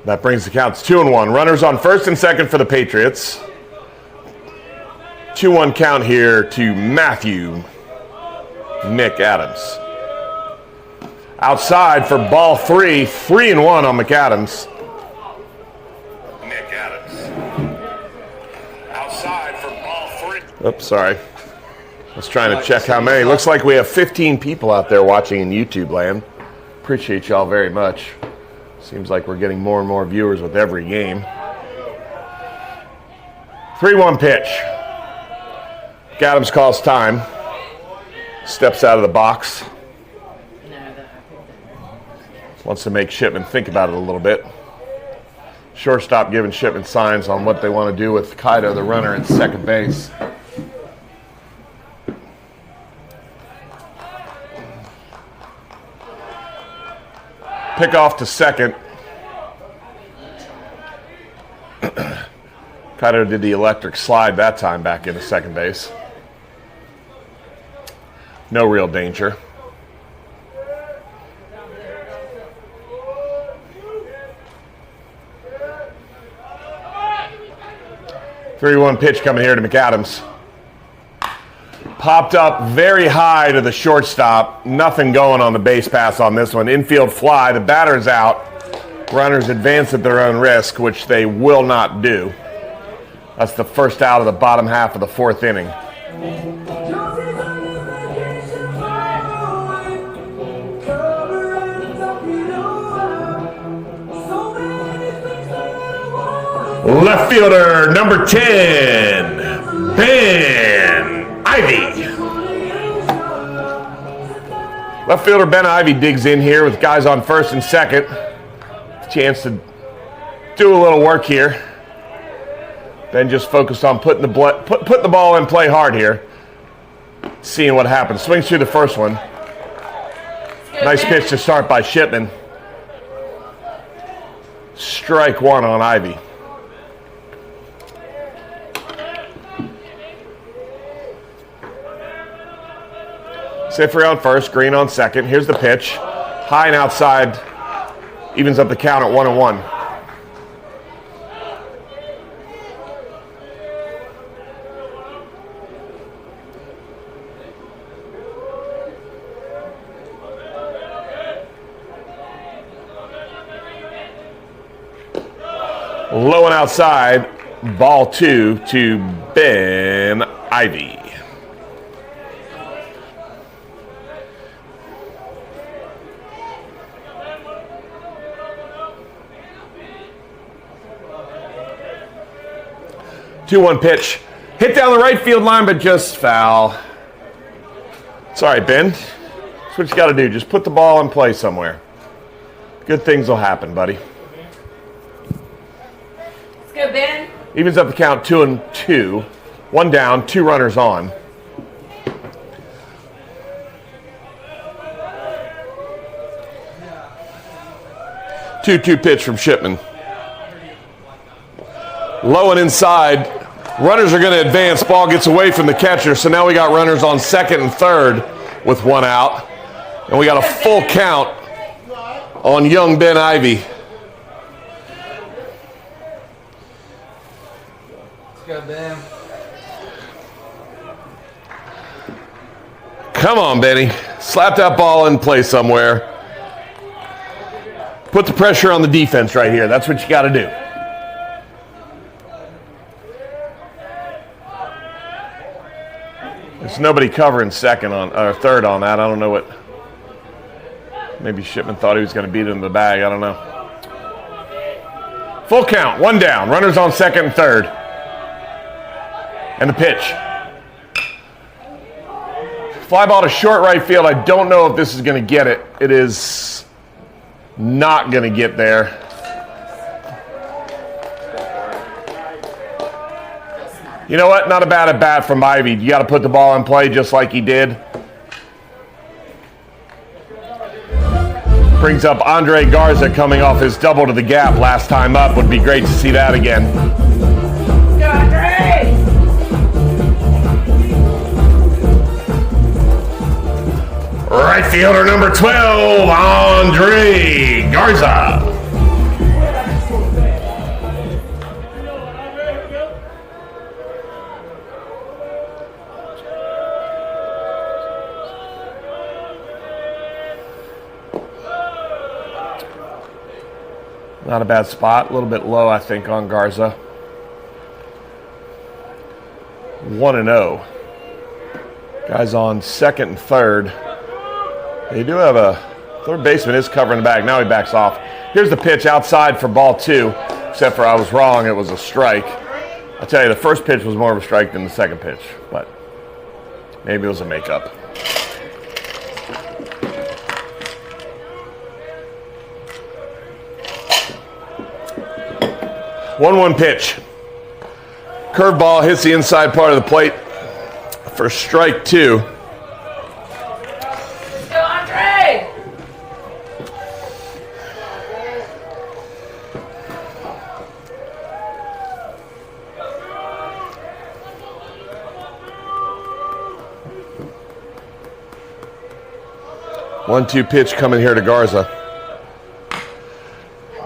That brings the counts 2-1. Runners on first and second for the Patriots. 2-1 count here to Matthew Nick Adams. Outside for ball 3, 3-1 on McAdams. Nick Adams. Outside for ball 3. Oops, sorry. I was trying to check how many. Looks like we have 15 people out there watching in YouTube land. Appreciate y'all very much. Seems like we're getting more and more viewers with every game. 3-1 pitch. McAdams calls time. Steps out of the box. Wants to make Shipman think about it a little bit. Shortstop giving Shipman signs on what they want to do with Kaido, the runner, at second base. Pick off to second. Kaido did the electric slide that time back into second base. No real danger. Three-one pitch coming here to McAdams. Popped up very high to the shortstop. Nothing going on the base pass on this one. Infield fly. The batter's out. Runners advance at their own risk, which they will not do. That's the first out of the bottom half of the 4th inning. Left fielder, number 10, Ben Ivy. Left fielder Ben Ivy digs in here with guys on first and second. Chance to do a little work here. Ben just focused on putting the ball in play hard here. Seeing what happens. Swings through the first one. Nice pitch to start by Shipman. Strike 1 on Ivy. Sifri on first, Green on second. Here's the pitch. High and outside. Evens up the count at 1-1. Low and outside. Ball 2 to Ben Ivy. Two-one pitch. Hit down the right field line, but just foul. It's all right, Ben. That's what you got to do. Just put the ball in play somewhere. Good things will happen, buddy.
Let's go, Ben.
Evens up the count 2-2. 1 down, 2 runners on. Two pitch from Shipman. Low and inside. Runners are going to advance. Ball gets away from the catcher. So now we got runners on second and third with one out. And we got a full count on young Ben Ivy.
Let's go, Ben.
Come on, Benny. Slap that ball in play somewhere. Put the pressure on the defense right here. That's what you got to do. There's nobody covering second on or third on that. I don't know what. Maybe Shipman thought he was going to beat it in the bag. I don't know. Full count, one down. Runners on second and third. And the pitch. Fly ball to short right field. I don't know if this is going to get it. It is not going to get there. You know what? Not a bad at bat from Ivy. You got to put the ball in play just like he did. Brings up Andre Garza coming off his double to the gap last time up. Would be great to see that again.
Go, Andre!
Right fielder number 12, Andre Garza. Not a bad spot. A little bit low, I think, on Garza. 1-0. Guys on second and third. They do have a third baseman is covering the bag. Now he backs off. Here's the pitch outside for ball 2. Except for I was wrong. It was a strike. I'll tell you, the first pitch was more of a strike than the second pitch. But maybe it was a makeup. 1-1 pitch. Curveball hits the inside part of the plate for strike 2.
Go, Andre!
One-two pitch coming here to Garza.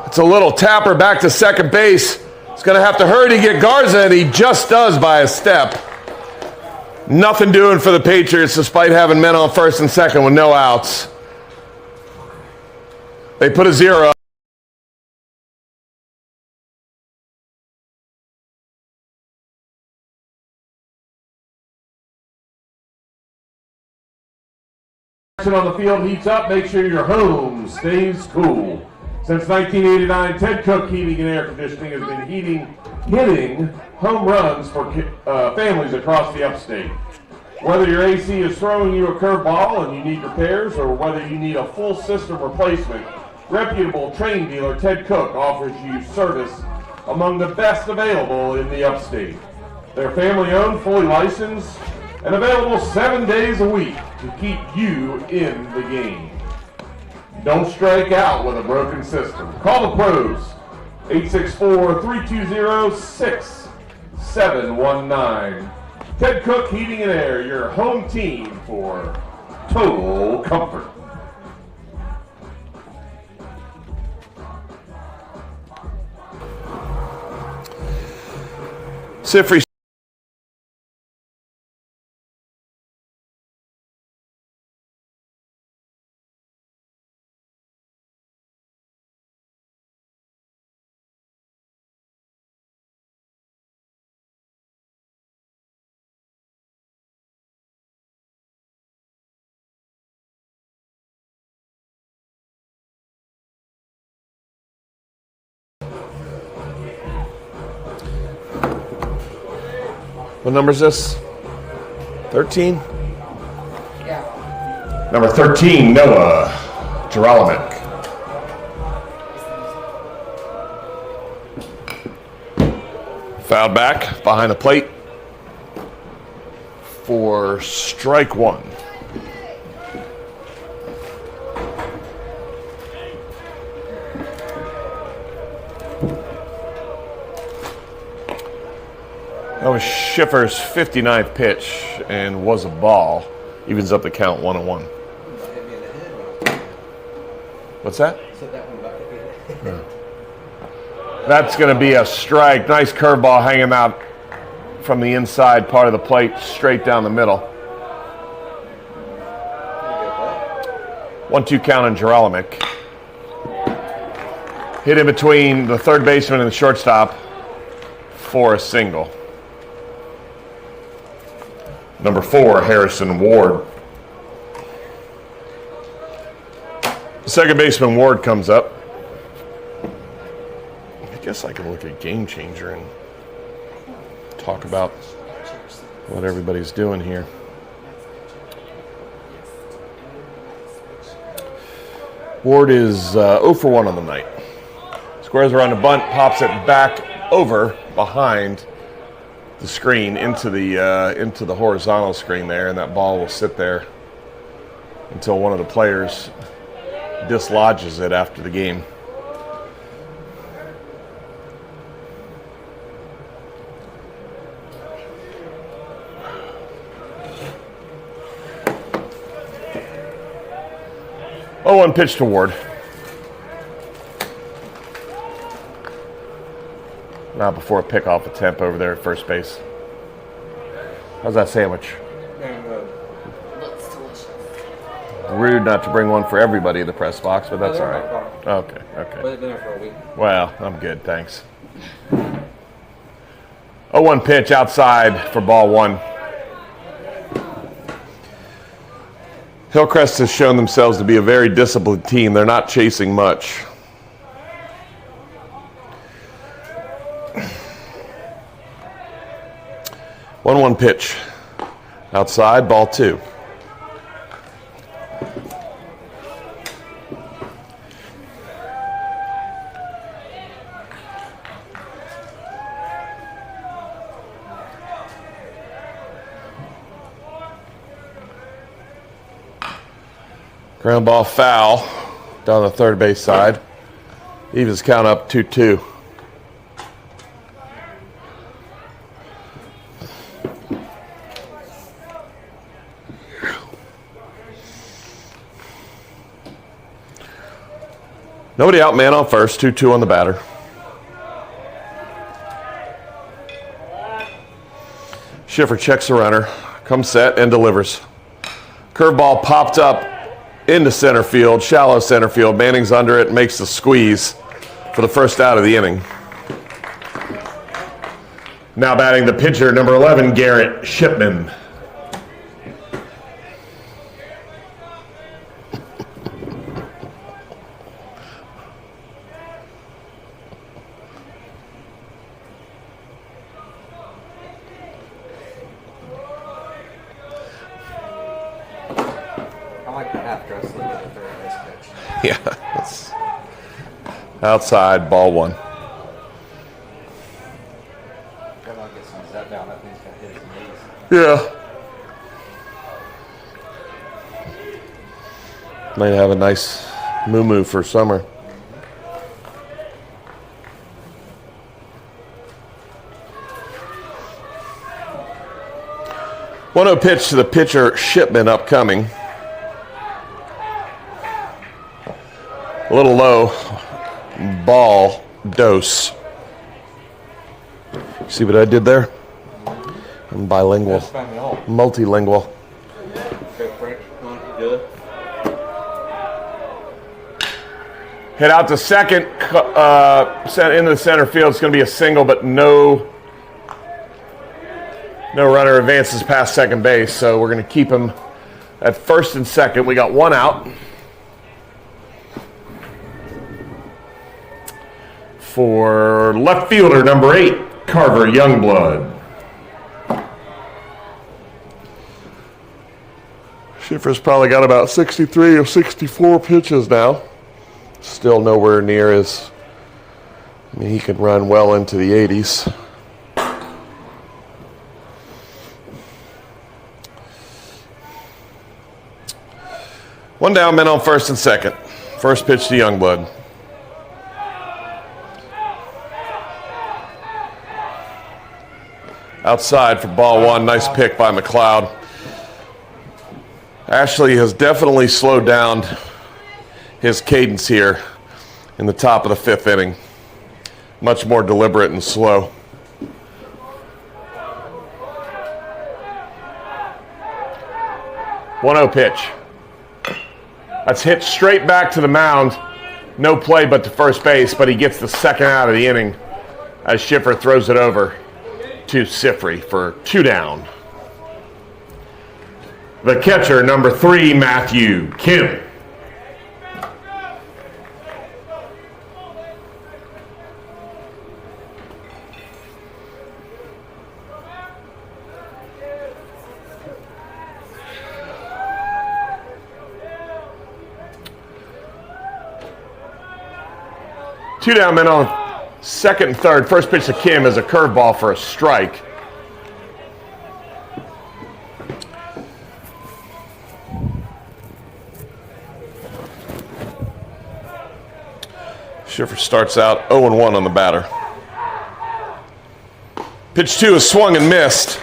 It's a little tapper back to second base. It's going to have to hurry to get Garza, and he just does by a step. Nothing doing for the Patriots despite having men on first and second with no outs. They put a 0 up.
On the field heats up. Make sure your home stays cool. Since 1989, Ted Cook Heating and Air Conditioning has been hitting home runs for families across the upstate. Whether your AC is throwing you a curveball and you need repairs, or whether you need a full system replacement, reputable train dealer Ted Cook offers you service among the best available in the upstate. They're family-owned, fully licensed, and available 7 days a week to keep you in the game. Don't strike out with a broken system. Call the pros, 864-320-6719. Ted Cook Heating and Air, your home team for total comfort.
Sifri. What number is this? 13?
Yeah.
Number 13, Noah Geralamick. Foul back behind the plate for strike 1. That was Schiffer's 59th pitch and was a ball. Evens up the count 1-1. What's that? That's going to be a strike. Nice curveball hanging out from the inside part of the plate, straight down the middle. 1-2 count on Geralimic. Hit in between the third baseman and the shortstop for a single. Number 4, Harrison Ward. Second baseman Ward comes up. I guess I can look at Game Changer and talk about what everybody's doing here. Ward is 0 for 1 on the night. Squares around the bunt, pops it back over behind the screen into the horizontal screen there, and that ball will sit there until one of the players dislodges it after the game. Oh, 1 pitch to Ward. Not before a pickoff attempt over there at first base. How's that sandwich?
Looks delicious.
Rude not to bring one for everybody in the press box, but that's all right. Okay,
But
okay.
they've been there for a week.
Well, I'm good, thanks. 0-1 pitch outside for ball 1. Hillcrest has shown themselves to be a very disciplined team. They're not chasing much. One pitch. Outside, ball 2. Ground ball foul down the third base side. Evens count up 2-2. Nobody out, man on first, 2-2 on the batter. Schiffer checks the runner, comes set and delivers. Curveball popped up into center field, shallow center field. Manning's under it, makes the squeeze for the first out of the inning. Now batting the pitcher, number 11, Garrett Shipman.
I like the half dress look at the third base pitch.
Yeah, that's outside, ball 1.
Then I'll get some zap down. That thing's gonna hit his knees.
Yeah. Might have a nice moo-moo for summer. One 0 pitch to the pitcher, Shipman, upcoming. A little low. Ball dose. See what I did there? I'm bilingual.
That's fine at all.
Multilingual.
Okay, Frank, good.
Hit out to second, into the center field. It's going to be a single, but no runner advances past second base. So we're going to keep him at first and second. We got 1 out. For left fielder, number 8, Carver Youngblood. Schiffer's probably got about 63 or 64 pitches now. Still nowhere near as, I mean, he can run well into the 80s. One down, men on first and second. First pitch to Youngblood. Outside for ball one. Nice pick by McLeod. Ashley has definitely slowed down his cadence here in the top of the fifth inning. Much more deliberate and slow. One-0 pitch. That's hit straight back to the mound. No play but to first base, but he gets the second out of the inning as Schiffer throws it over to Sifry for 2 down. The catcher, number 3, Matthew Kim. Two down, men on second and third. First pitch to Kim is a curveball for a strike. Schiffer starts out 0-1 on the batter. Pitch 2 is swung and missed.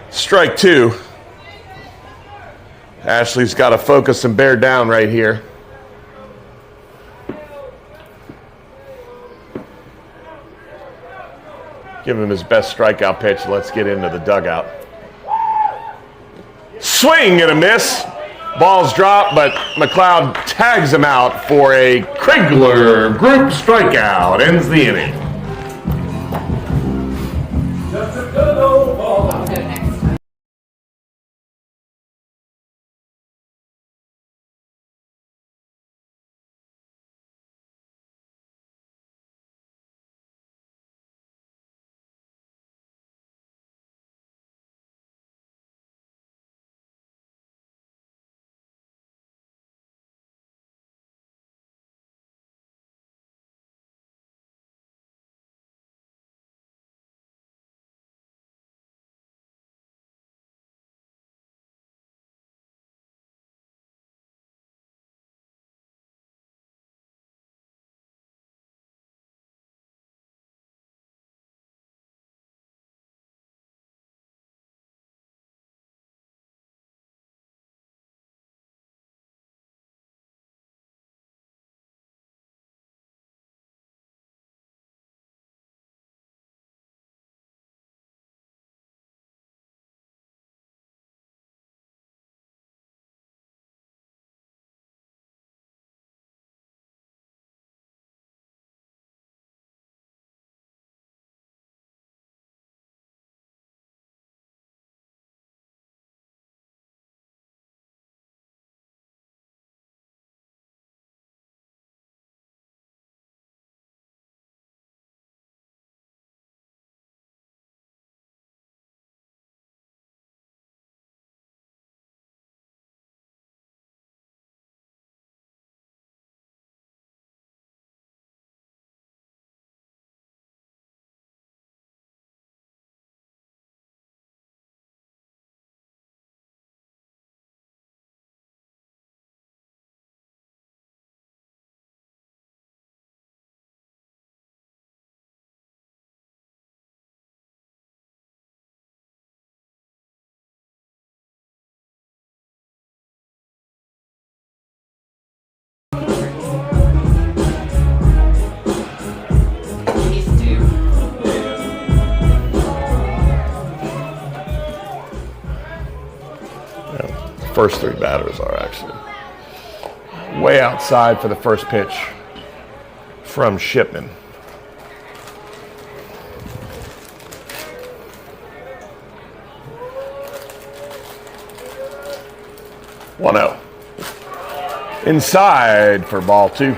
Strike 2. Ashley's got to focus and bear down right here. Give him his best strikeout pitch. Let's get into the dugout. Swing and a miss. Ball's dropped, but McLeod tags him out for a Krigler group strikeout. Ends the inning.
That's a good old ball.
First 3 batters are actually way outside for the first pitch from Shipman. One out. Inside for ball 2.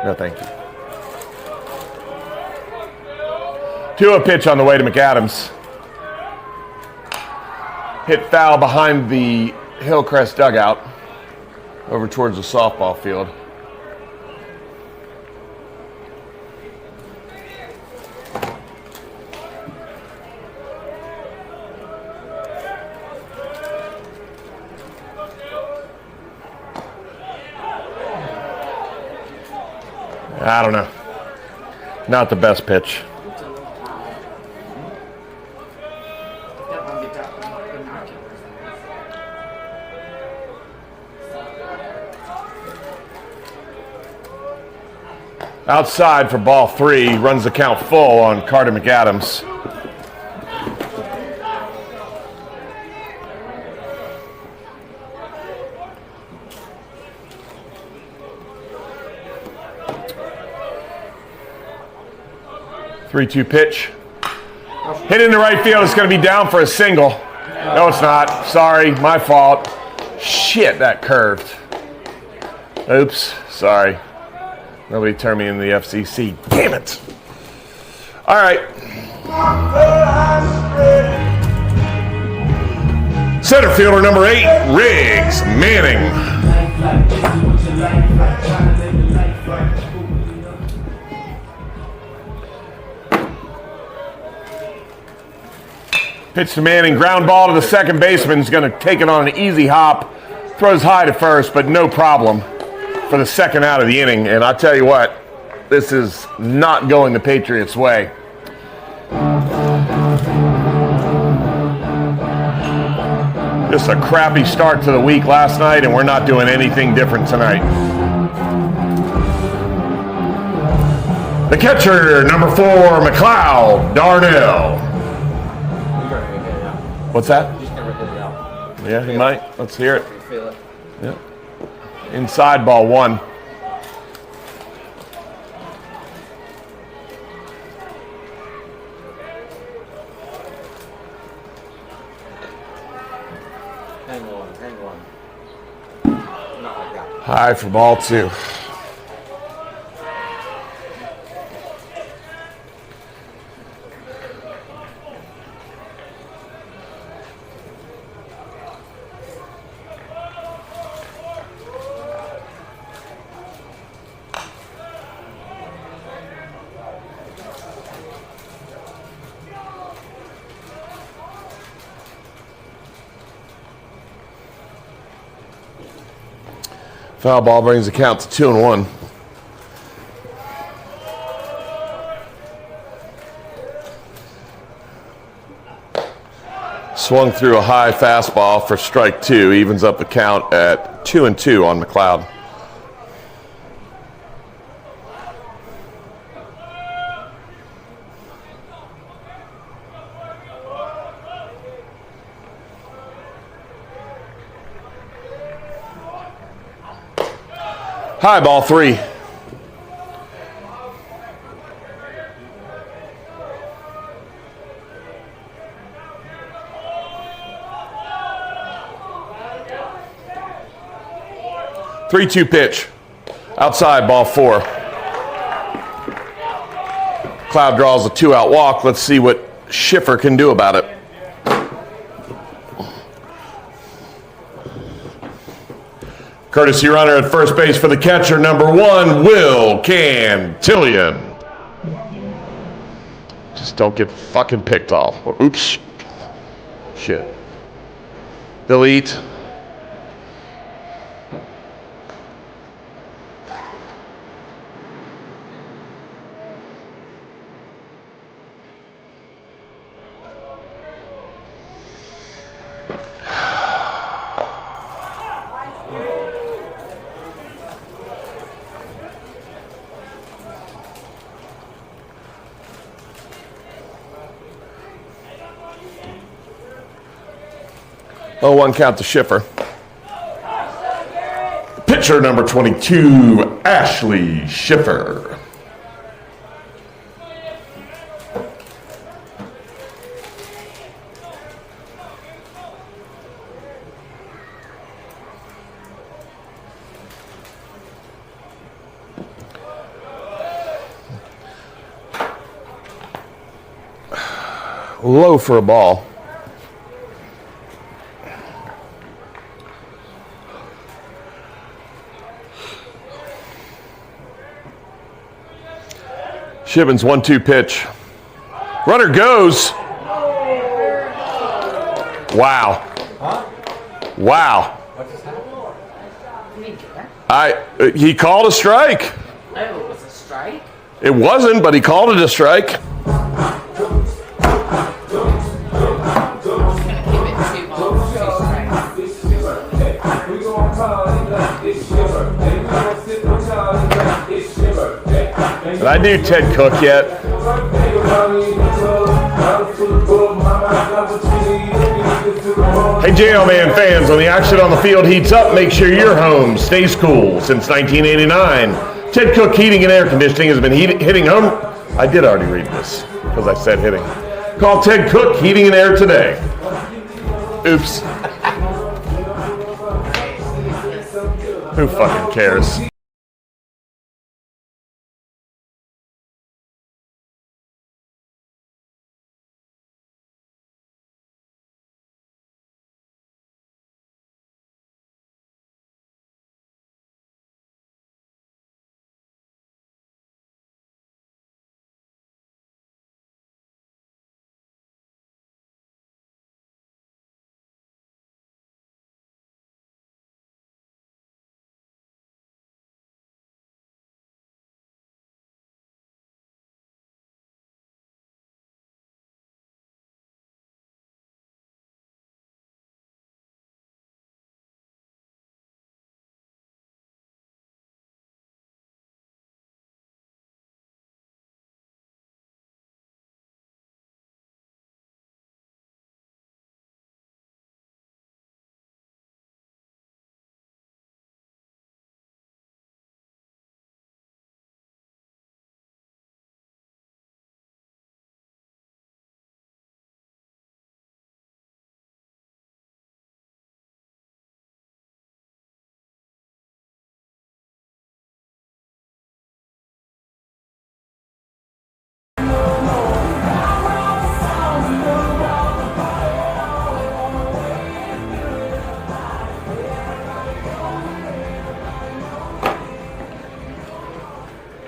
No, thank you. 2-0 pitch on the way to McAdams. Hit foul behind the Hillcrest dugout over towards the softball field. I don't know. Not the best pitch. Outside for ball 3, runs the count full on Carter McAdams. Three-two pitch. Hit into right field. It's going to be down for a single. No, it's not. Sorry, my fault. Shit, that curved. Oops, sorry. Nobody turned me into the FCC. Damn it. All right. Center fielder number 8, Riggs Manning. Pitch to Manning. Ground ball to the second baseman. He's going to take it on an easy hop. Throws high to first, but no problem for the second out of the inning. And I tell you what, this is not going the Patriots' way. Just a crappy start to the week last night, and we're not doing anything different tonight. The catcher, number 4, McLeod Darnell. What's that?
Just never hit it out.
Yeah, he might. Let's hear it.
You feel it.
Yeah. Inside ball 1.
Hang on. Not like that.
High for ball 2. Foul ball brings the count to 2-1. Swung through a high fastball for strike 2, evens up the count at 2-2 on McLeod. High ball 3. Three-two pitch. Outside ball 4. Cloud draws a 2-out walk. Let's see what Schiffer can do about it. Courtesy runner at first base for the catcher, number 1, Will Cantillion. Just don't get fucking picked off. Oops. Shit. Delete. Oh, 1 count to Schiffer. Pitcher number 22, Ashley Schiffer. Low for a ball. Shipman's 1-2 pitch. Runner goes. Wow. Wow. He called a strike.
Oh, it was a strike?
It wasn't, but he called it a strike. Did I do Ted Cook yet? Hey, J.O. Man fans, when the action on the field heats up, make sure your home stays cool. Since 1989, Ted Cook Heating and Air Conditioning has been hitting home. I did already read this because I said hitting. Call Ted Cook Heating and Air today. Oops. Who fucking cares?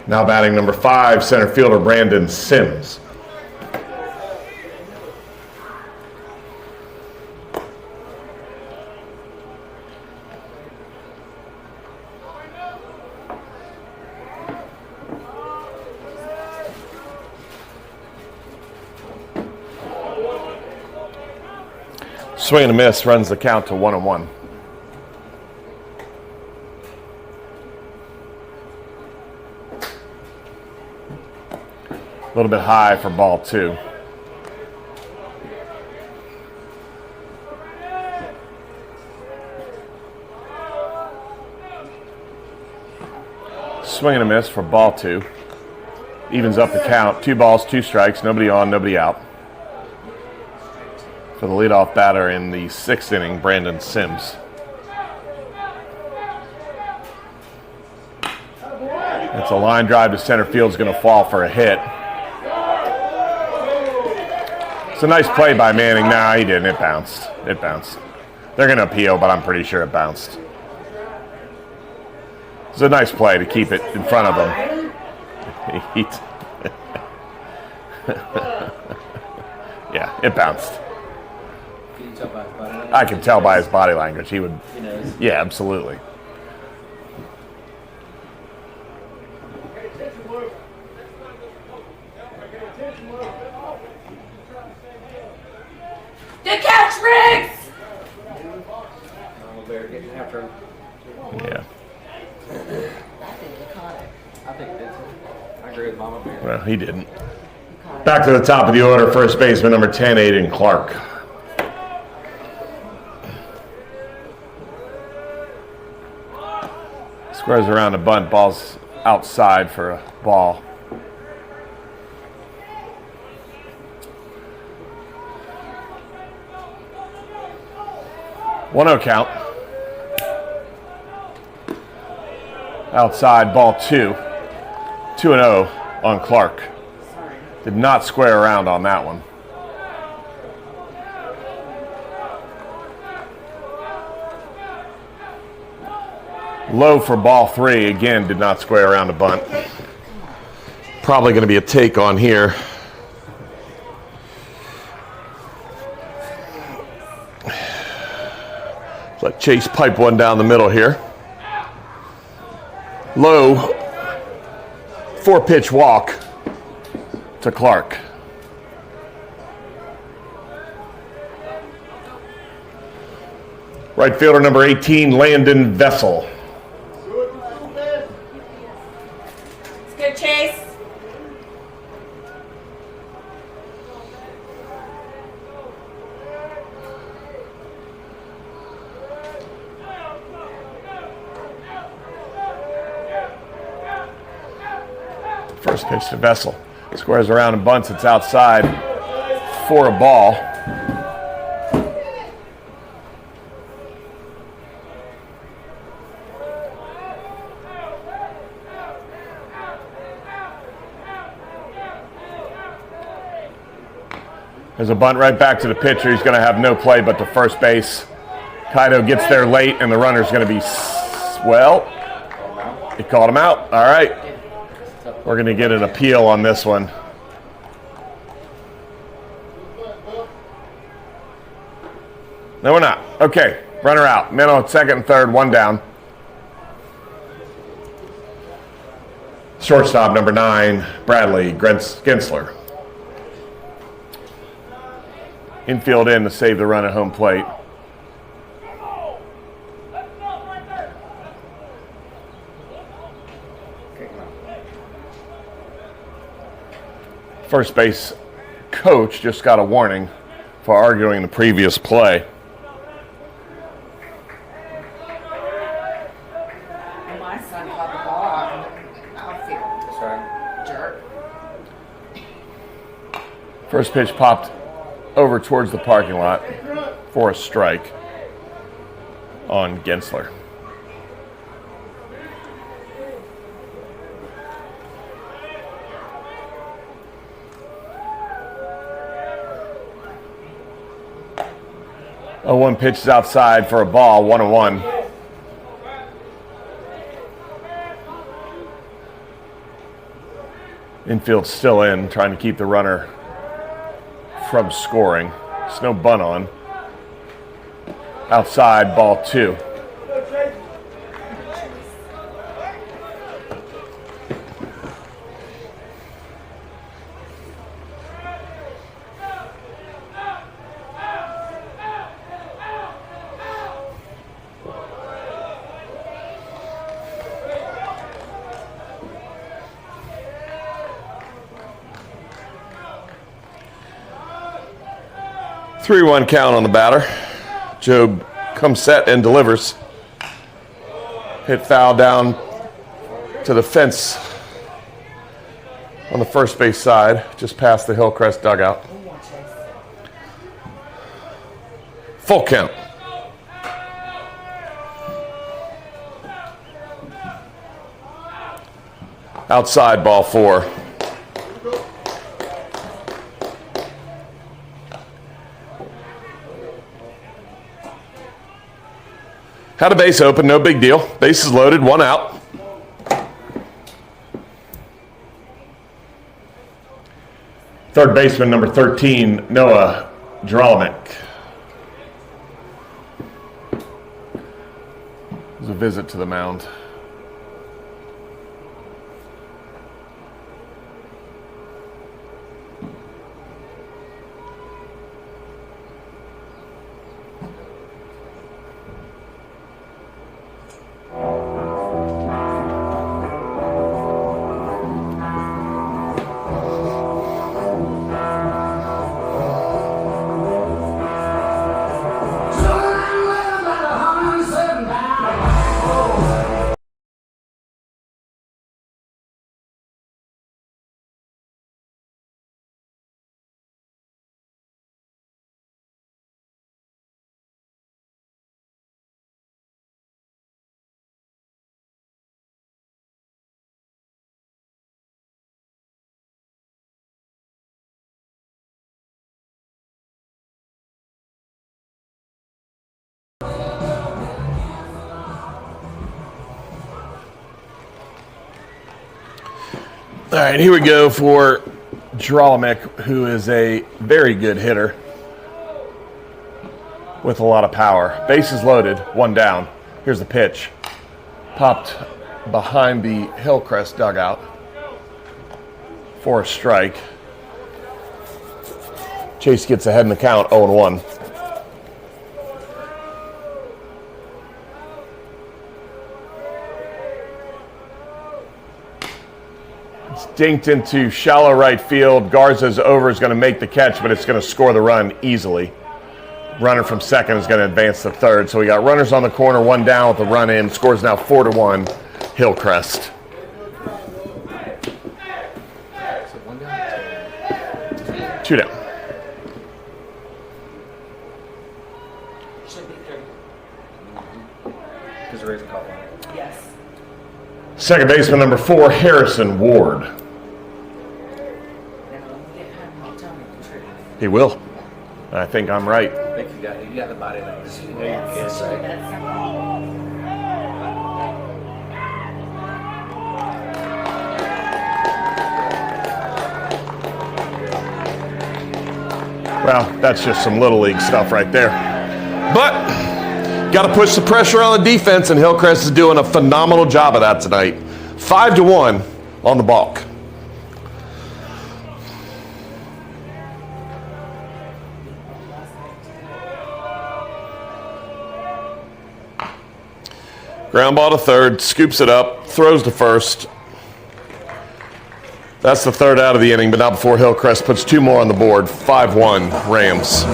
Now batting number 5, center fielder Brandon Sims. Swing and a miss, runs the count to 1-1. A little bit high for ball 2. Swing and a miss for ball 2. Evens up the count. 2 balls, 2 strikes. Nobody on, nobody out. For the leadoff batter in the 6th inning, Brandon Sims. It's a line drive to center field. Is going to fall for a hit. It's a nice play by Manning. Nah, he didn't. It bounced. It bounced. They're going to appeal, but I'm pretty sure it bounced. It's a nice play to keep it in front of him. Yeah, it bounced.
Can you tell by his body language?
I can tell by his body language. He would.
He knows.
Yeah, absolutely.
The catch, Riggs!
Mama Bear getting after him.
Yeah.
I think it did. I agree with Mama Bear.
Well, he didn't. Back to the top of the order, first baseman number 10, Aiden Clark. Squares around a bunt, ball's outside for a ball. One-0 count. Outside, ball 2. 2-0 on Clark. Did not square around on that one. Low for ball 3. Again, did not square around a bunt. Probably going to be a take on here. Let Chase pipe one down the middle here. Low 4-pitch walk to Clark. Right fielder number 18, Landon Vessel.
It's good, Chase.
First pitch to Vessel. Squares around and bunts. It's outside for a ball. There's a bunt right back to the pitcher. He's going to have no play but to first base. Kaido gets there late, and the runner's going to be, well, he called him out. All right. We're going to get an appeal on this one. No, we're not. Okay, runner out. Men on second and third, one down. Shortstop number 9, Bradley Gensler. Infield in to save the run at home plate. First base coach just got a warning for arguing the previous play.
My son caught the ball out in the outfield.
That's right.
Jerk.
First pitch popped over towards the parking lot for a strike on Gensler. One pitch is outside for a ball, 1-1. Infield still in, trying to keep the runner from scoring. There's no bunt on. Outside, ball 2. Three-one count on the batter. Job comes set and delivers. Hit foul down to the fence on the first base side, just past the Hillcrest dugout. Full count. Outside, ball 4. Had a base open, no big deal. Bases loaded, 1 out. Third baseman, number 13, Noah Drolomic. It was a visit to the mound. All right, here we go for Drolomic, who is a very good hitter with a lot of power. Bases loaded, 1 down. Here's the pitch. Popped behind the Hillcrest dugout. for a strike. Chase gets ahead in the count, 0-1. It's dinked into shallow right field. Garza's over is going to make the catch, but it's going to score the run easily. Runner from second is going to advance to third. So we got runners on the corner, one down with the run in. Scores now 4-1, Hillcrest.
So 1 down.
2 down.
Should be 3.
Because the Rays caught one.
Yes.
Second baseman number 4, Harrison Ward.
Now, when we get home, I'll tell me the truth.
He will. I think I'm right.
I think you got the body language. You know you can
Yes,
say.
that's
Well, that's just some little league stuff right there. But got to push the pressure on the defense, and Hillcrest is doing a phenomenal job of that tonight. 5-1 on the balk. Ground ball to third, scoops it up, throws to first. That's the third out of the inning, but not before Hillcrest puts 2 more on the board. 5-1 Rams.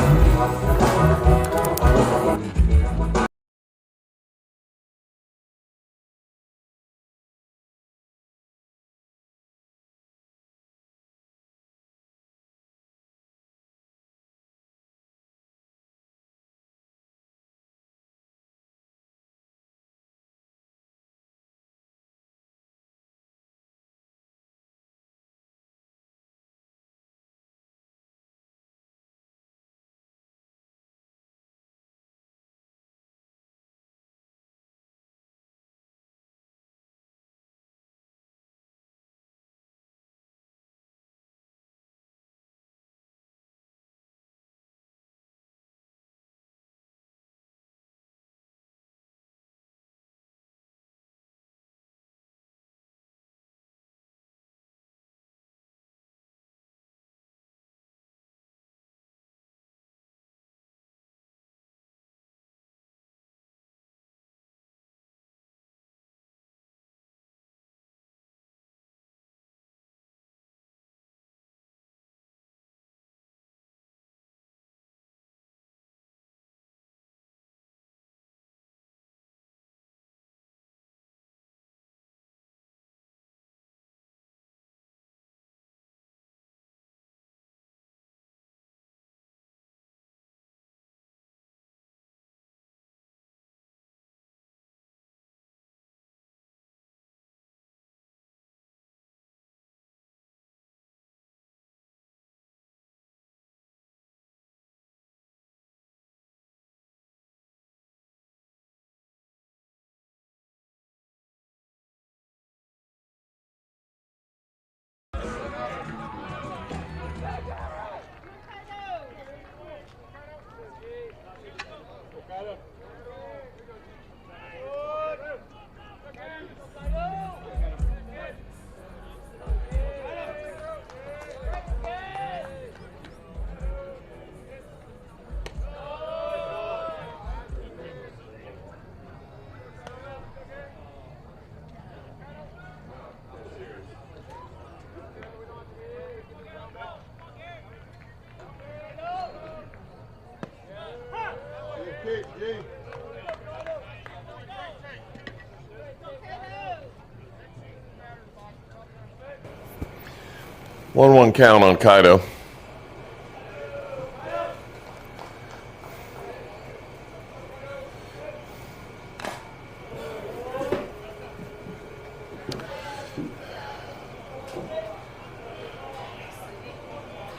One count on Kaido.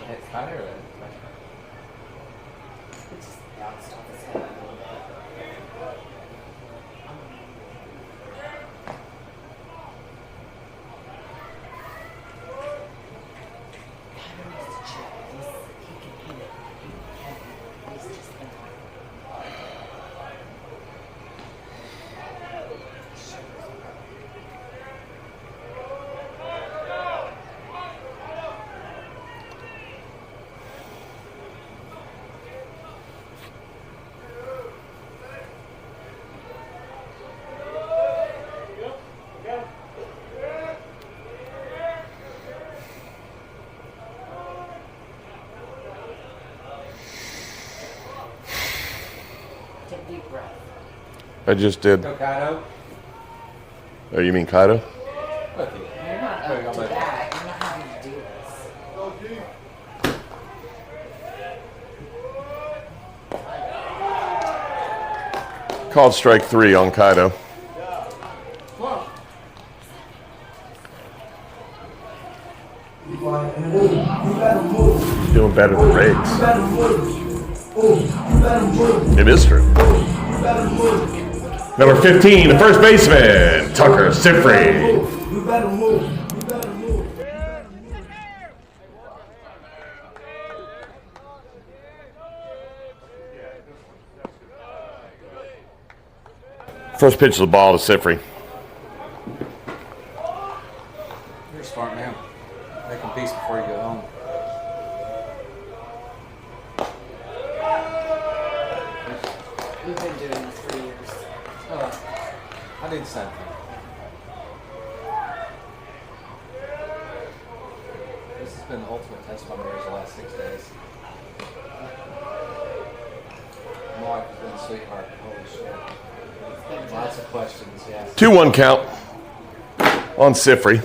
It's higher than.
It's just bounced off his head a little bit. Adam needs to check. He can hit it. He's just breath.
I just did.
Go Kaido.
Oh, you mean Kaido?
Okay.
You're not
There you
up
go,
to
buddy.
that. You're not having to do this.
Called strike 3 on Kaido. He's doing better than Riggs. It is true. Number 15, the first baseman, Tucker Sifri. First pitch of the ball to Sifri.
You're a smart man. Making peace before you go home.
We've been doing this for years.
Oh, I do the same thing. This has been the ultimate test of my marriage the last 6 days. My wife has been a sweetheart. Holy shit. Lots of questions, yes.
2-1 count on Sifri.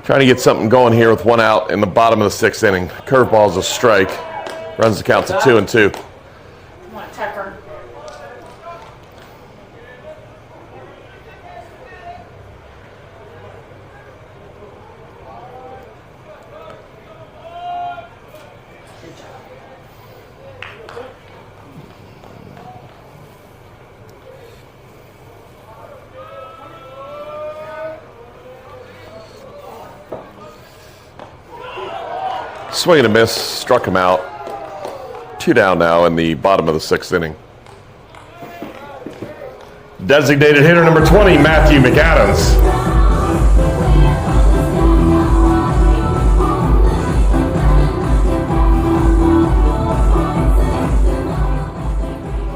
Trying to get something going here with 1 out in the bottom of the 6th inning. Curveball's a strike. Runs the count to 2-2.
Come on, Tucker. Good job.
Swing and a miss, struck him out. 2 down now in the bottom of the 6th inning. Designated hitter number 20, Matthew McAdams.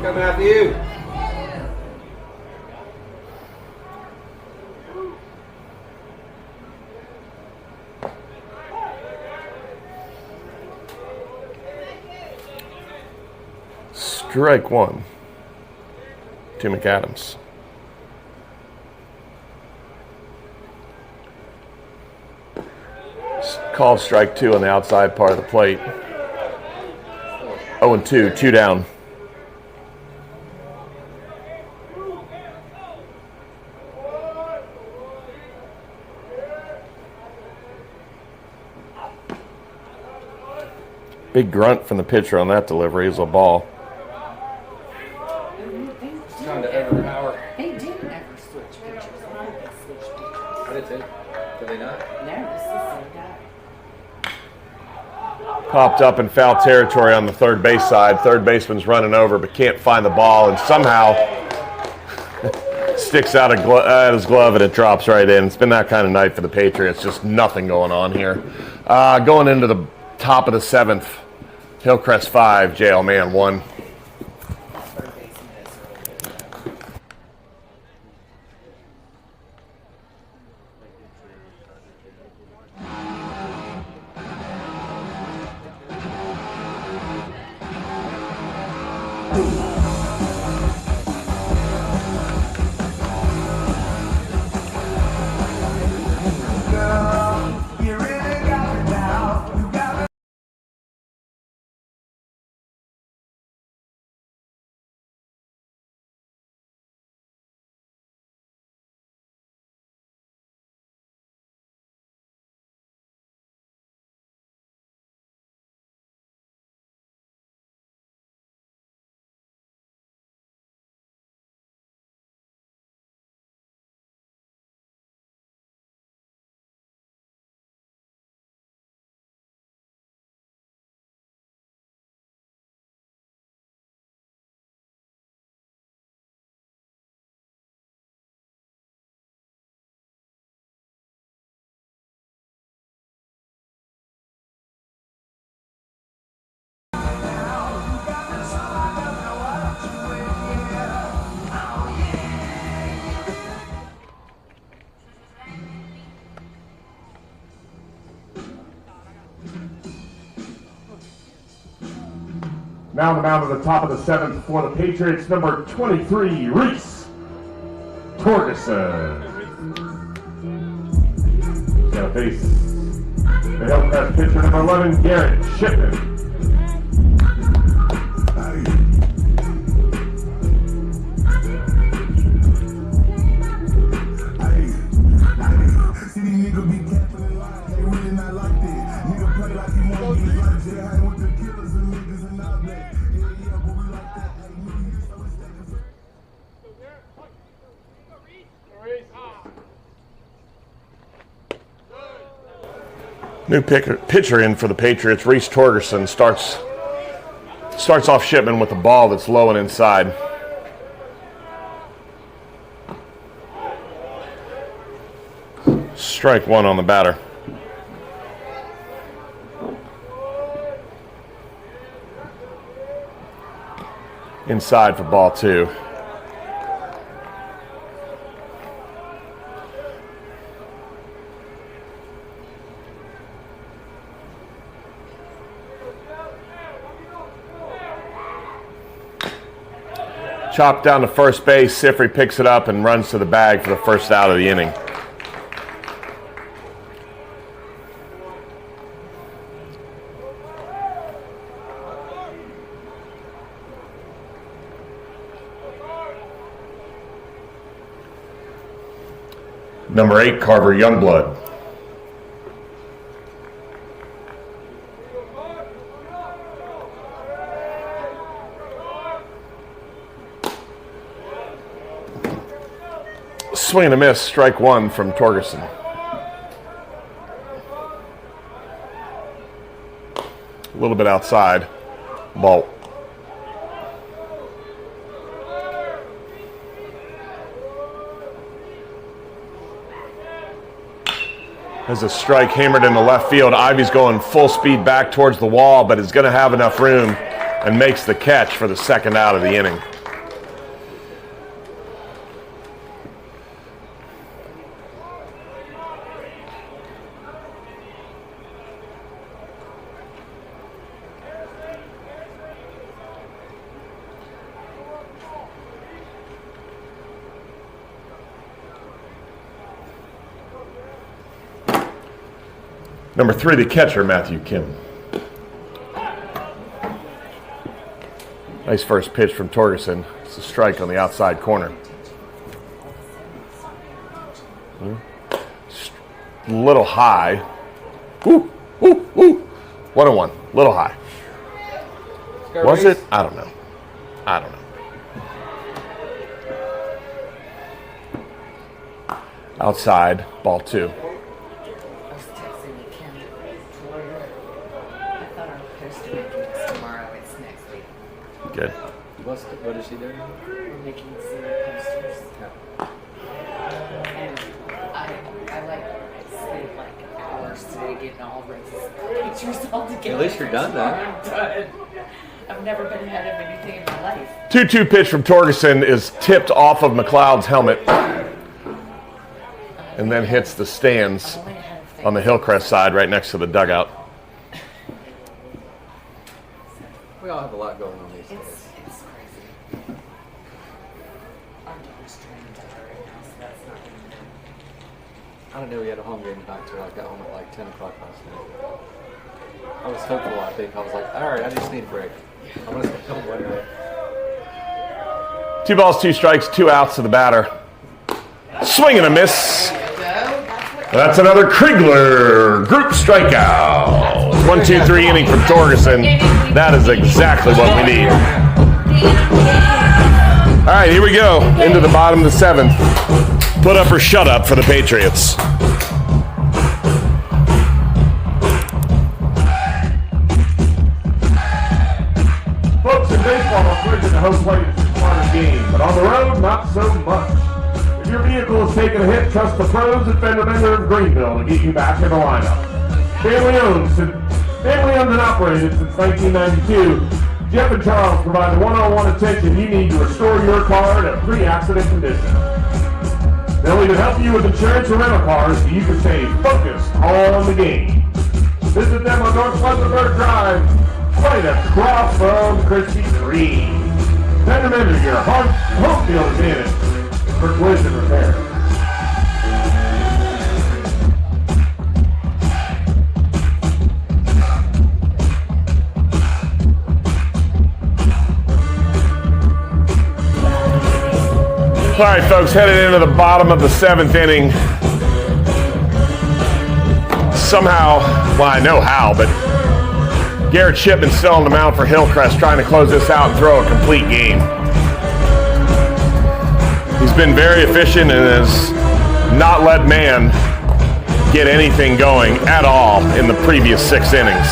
Come Matthew.
Strike 1 to McAdams. Called strike 2 on the outside part of the plate. 0-2, 2 down. Big grunt from the pitcher on that delivery is a ball.
It's trying to overpower.
They do never switch pitchers. I think they switch pitchers.
I did too. Did they not?
No, this is the same guy.
Popped up in foul territory on the third base side. Third baseman's running over but can't find the ball and somehow sticks out at his glove and it drops right in. It's been that kind of night for the Patriots. Just nothing going on here. Going into the top of the 7th, Hillcrest 5, Jail Man 1.
Third baseman is really good.
Now on the mound at the top of the 7th for the Patriots, number 23, Reese Torgerson. He's got to face the Hillcrest pitcher, number 11, Garrett Shipman.
New pitcher in for the Patriots, Reese Torgerson, starts off Shipman with a ball that's low and inside. Strike one on the batter. Inside for ball two. Chopped down to first base. Sifry picks it up and runs to the bag for the first out of the inning. Number 8, Carver Youngblood. Swing and a miss, strike one from Torgerson. A little bit outside, ball. There's a strike hammered into left field. Ivy's going full speed back towards the wall, but is going to have enough room and makes the catch for the second out of the inning. Number 3, the catcher, Matthew Kim. Nice first pitch from Torgerson. It's a strike on the outside corner. A little high. Ooh, ooh, ooh. 1-1. Little high. Was it? I don't know. Outside, ball two. Good.
What is she doing?
We're making some posters. And I like spent like hours today getting all these pictures all together.
At least you're done though.
I'm done. I've never been ahead of anything in my life.
2-2 pitch from Torgerson is tipped off of McLeod's helmet and then hits the stands on the Hillcrest side right next to the dugout.
We all have a lot going on these days.
It's crazy. Our dog's trying to die right now, so that's not going to happen.
I didn't know we had a home game tonight until I got home at like 10 o'clock last night. I was hopeful, I think. I was like, all right, I just need a break. I'm going to stay home one day.
2 balls, 2 strikes, 2 outs to the batter. Swing and a miss. That's another Kriegler group strikeout. 1-2-3 inning from Torgerson. That is exactly what we need. All right, here we go. Into the bottom of the 7th. Put up or shut up for the Patriots.
Folks, in baseball, a switch in the home plate is a smarter game, but on the road, not so much. If your vehicle is taking a hit, trust the pros at Fender Bender of Greenville to get you back in the lineup. Family owned and operated since 1992, Jeff and Charles provide the one-on-one attention you need to restore your car to pre-accident condition. They'll even help you with insurance or rental cars so you can stay focused on the game. Visit them on North Pleasantburg Drive, right across from Krispy Kreme. Send them into your home field advantage for collision repair.
All right, folks, headed into the bottom of the 7th inning. Somehow, well, I know how, but Garrett Shipman's still on the mound for Hillcrest, trying to close this out and throw a complete game. He's been very efficient and has not let Mann get anything going at all in the previous 6 innings.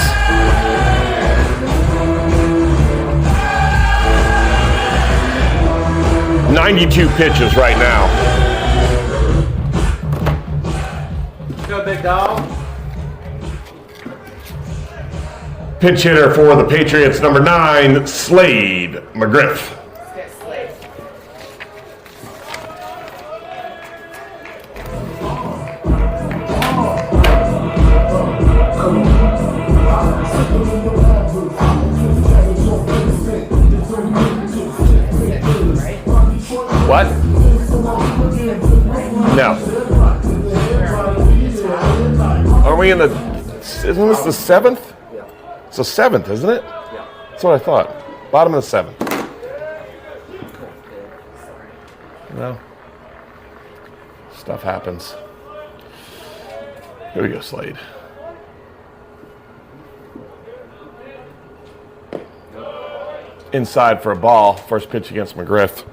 "92 pitches right now.
Go, big dog.
Pitch hitter for the Patriots, number 9, Slade McGriff.
Get Slade.
What? No. Are we in the? Isn't this the 7th?
Yeah.
It's the 7th, isn't it?
Yeah.
That's what I thought. Bottom of the 7th. No. Stuff happens. Here we go, Slade. Inside for a ball. First pitch against McGriff.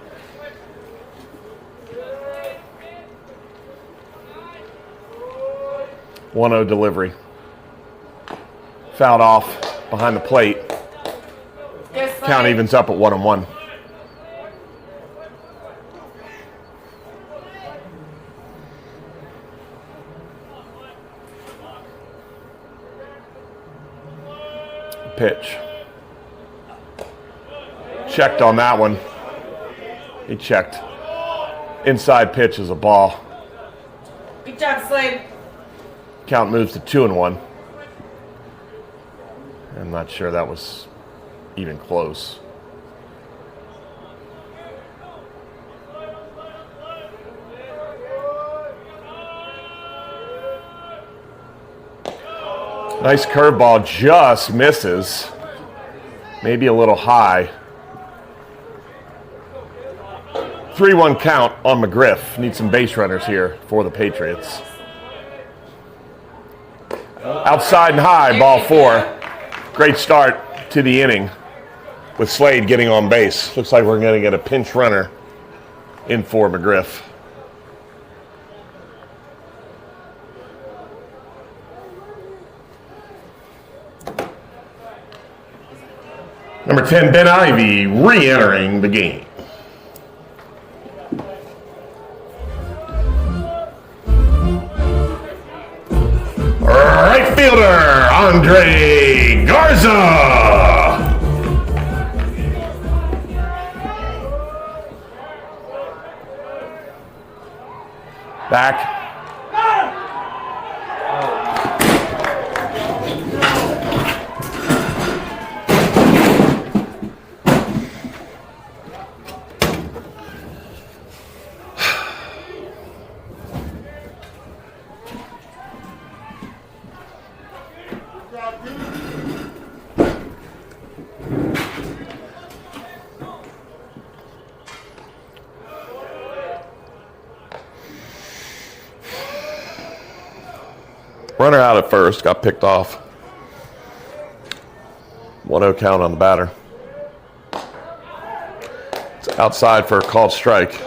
.1-0 delivery. Fouled off behind the plate.
Get Slade.
Count evens up at 1-1. Pitch. Checked on that one. He checked. Inside pitch is a ball.
Good job, Slade.
Count moves to 2-1. I'm not sure that was even close. Nice curveball, just misses. Maybe a little high. 3-1 count on McGriff. Need some base runners here for the Patriots. Outside and high, ball 4. Great start to the inning with Slade getting on base. Looks like we're going to get a pinch runner in for McGriff. Number 10, Ben Ivy, re-entering the game. Right fielder, Andre Garza. Back. Runner out at first, got picked off. 1-0 count on the batter. It's outside for a called strike.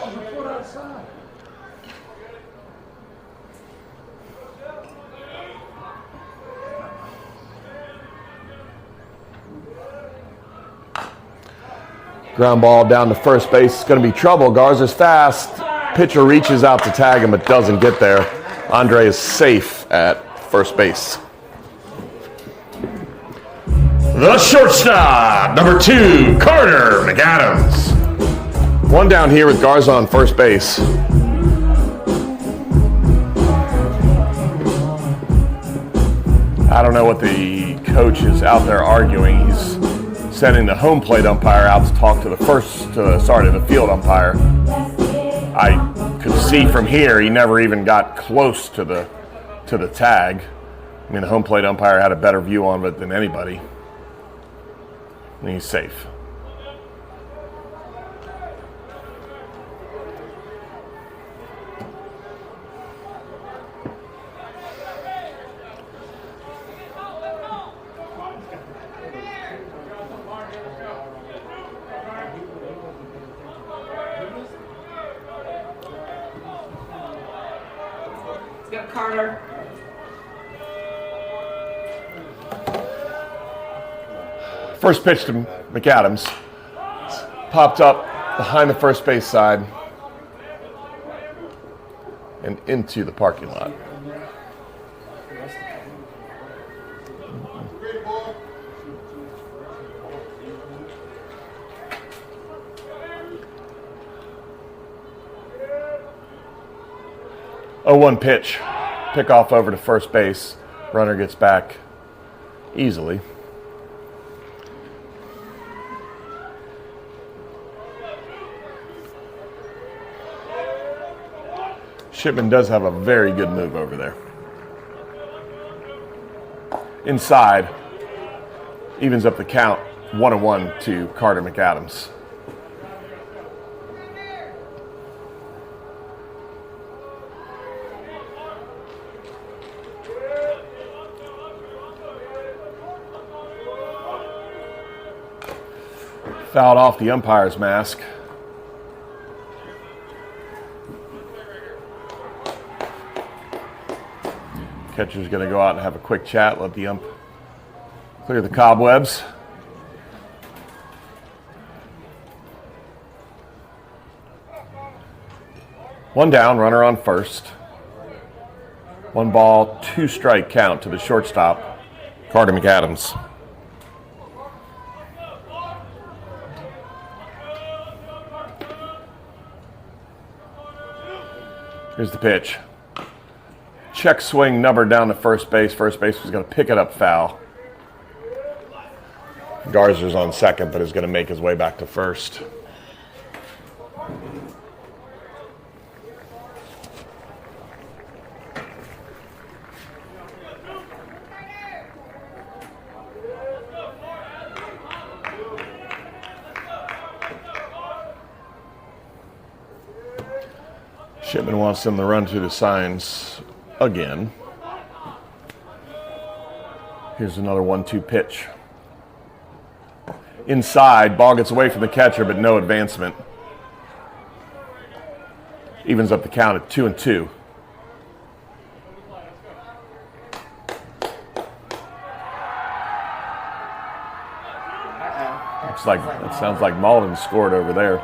Ground ball down to first base. It's going to be trouble. Garza's fast. Pitcher reaches out to tag him but doesn't get there. Andre is safe at first base. The shortstop, number 2, Carter McAdams. One down here with Garza on first base. I don't know what the coach is out there arguing. He's sending the home plate umpire out to talk to the field umpire. I could see from here he never even got close to the tag. I mean, the home plate umpire had a better view on it than anybody. And he's safe.
Let's go, Carter.
First pitch to McAdams. Popped up behind the first base side and into the parking lot. Oh, 1 pitch. Pick off over to first base. Runner gets back easily. Shipman does have a very good move over there. Inside, evens up the count 1-1 to Carter McAdams. Fouled off the umpire's mask. Catcher's going to go out and have a quick chat, let the ump clear the cobwebs. One down, runner on first. 1 ball, 2 strike count to the shortstop, Carter McAdams. Here's the pitch. Check swing number down to first base. First base was going to pick it up foul. Garzer's on second, but is going to make his way back to first. Shipman wants them to run through the signs again. Here's another 1-2 pitch. Inside, ball gets away from the catcher, but no advancement. Evens up the count at 2-2. It sounds like Malden scored over there.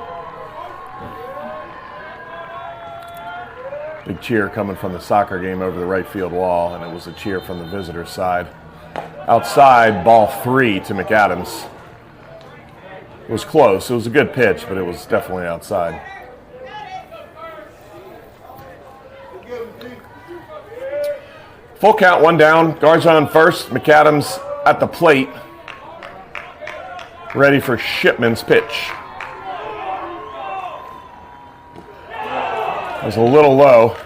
Big cheer coming from the soccer game over the right field wall, and it was a cheer from the visitor side. Outside, ball 3 to McAdams. It was close. It was a good pitch, but it was definitely outside. Full count, 1 down. Garza on first. McAdams at the plate, ready for Shipman's pitch. It was a little low.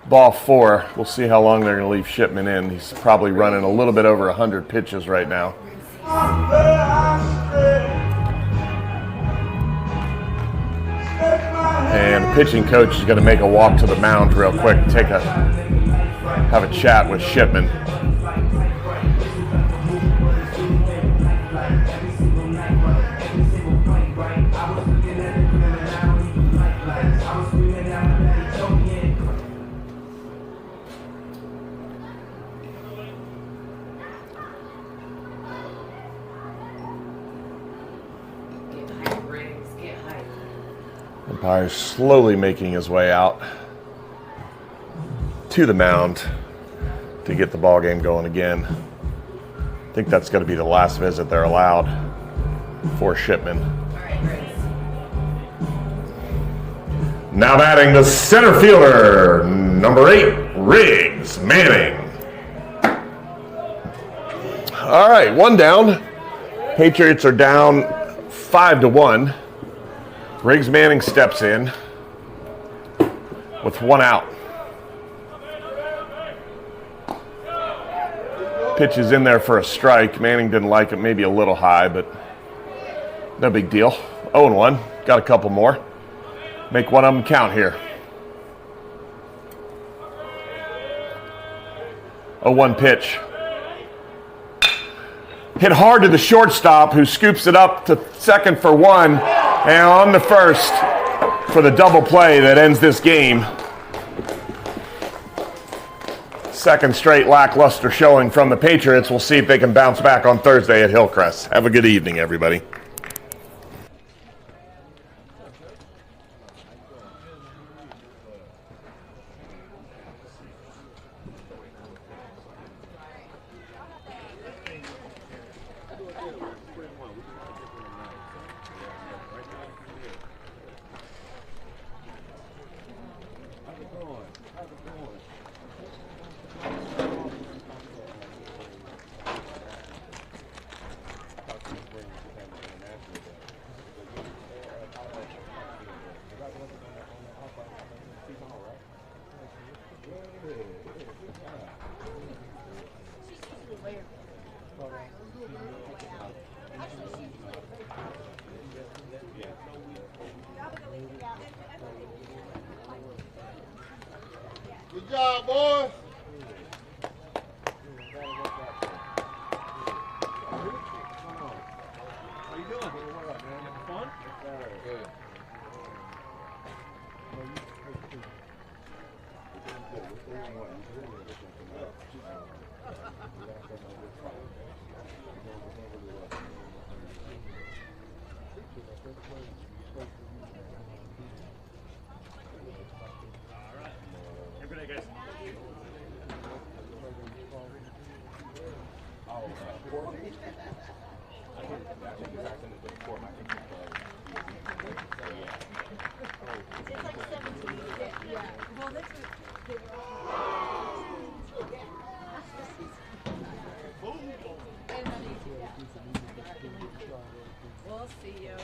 Ball 4. We'll see how long they're going to leave Shipman in. He's probably running a little bit over 100 pitches right now. And the pitching coach is going to make a walk to the mound real quick, have a chat with Shipman. Umpire's slowly making his way out to the mound to get the ball game going again. I think that's going to be the last visit they're allowed for Shipman. Now batting the center fielder, number 8, Riggs Manning. All right, one down. Patriots are down 5-1. Riggs Manning steps in with one out. Pitch is in there for a strike. Manning didn't like it, maybe a little high, but no big deal. 0-1. Got a couple more. Make one of them count here. 0-1 pitch. Hit hard to the shortstop, who scoops it up to second for one, and on the first for the double play that ends this game. Second straight lackluster showing from the Patriots. We'll see if they can bounce back on Thursday at Hillcrest. Have a good evening, everybody.
Good job, boys.
How you doing? Having fun?
Good.
Have a good day, guys.
We'll see you.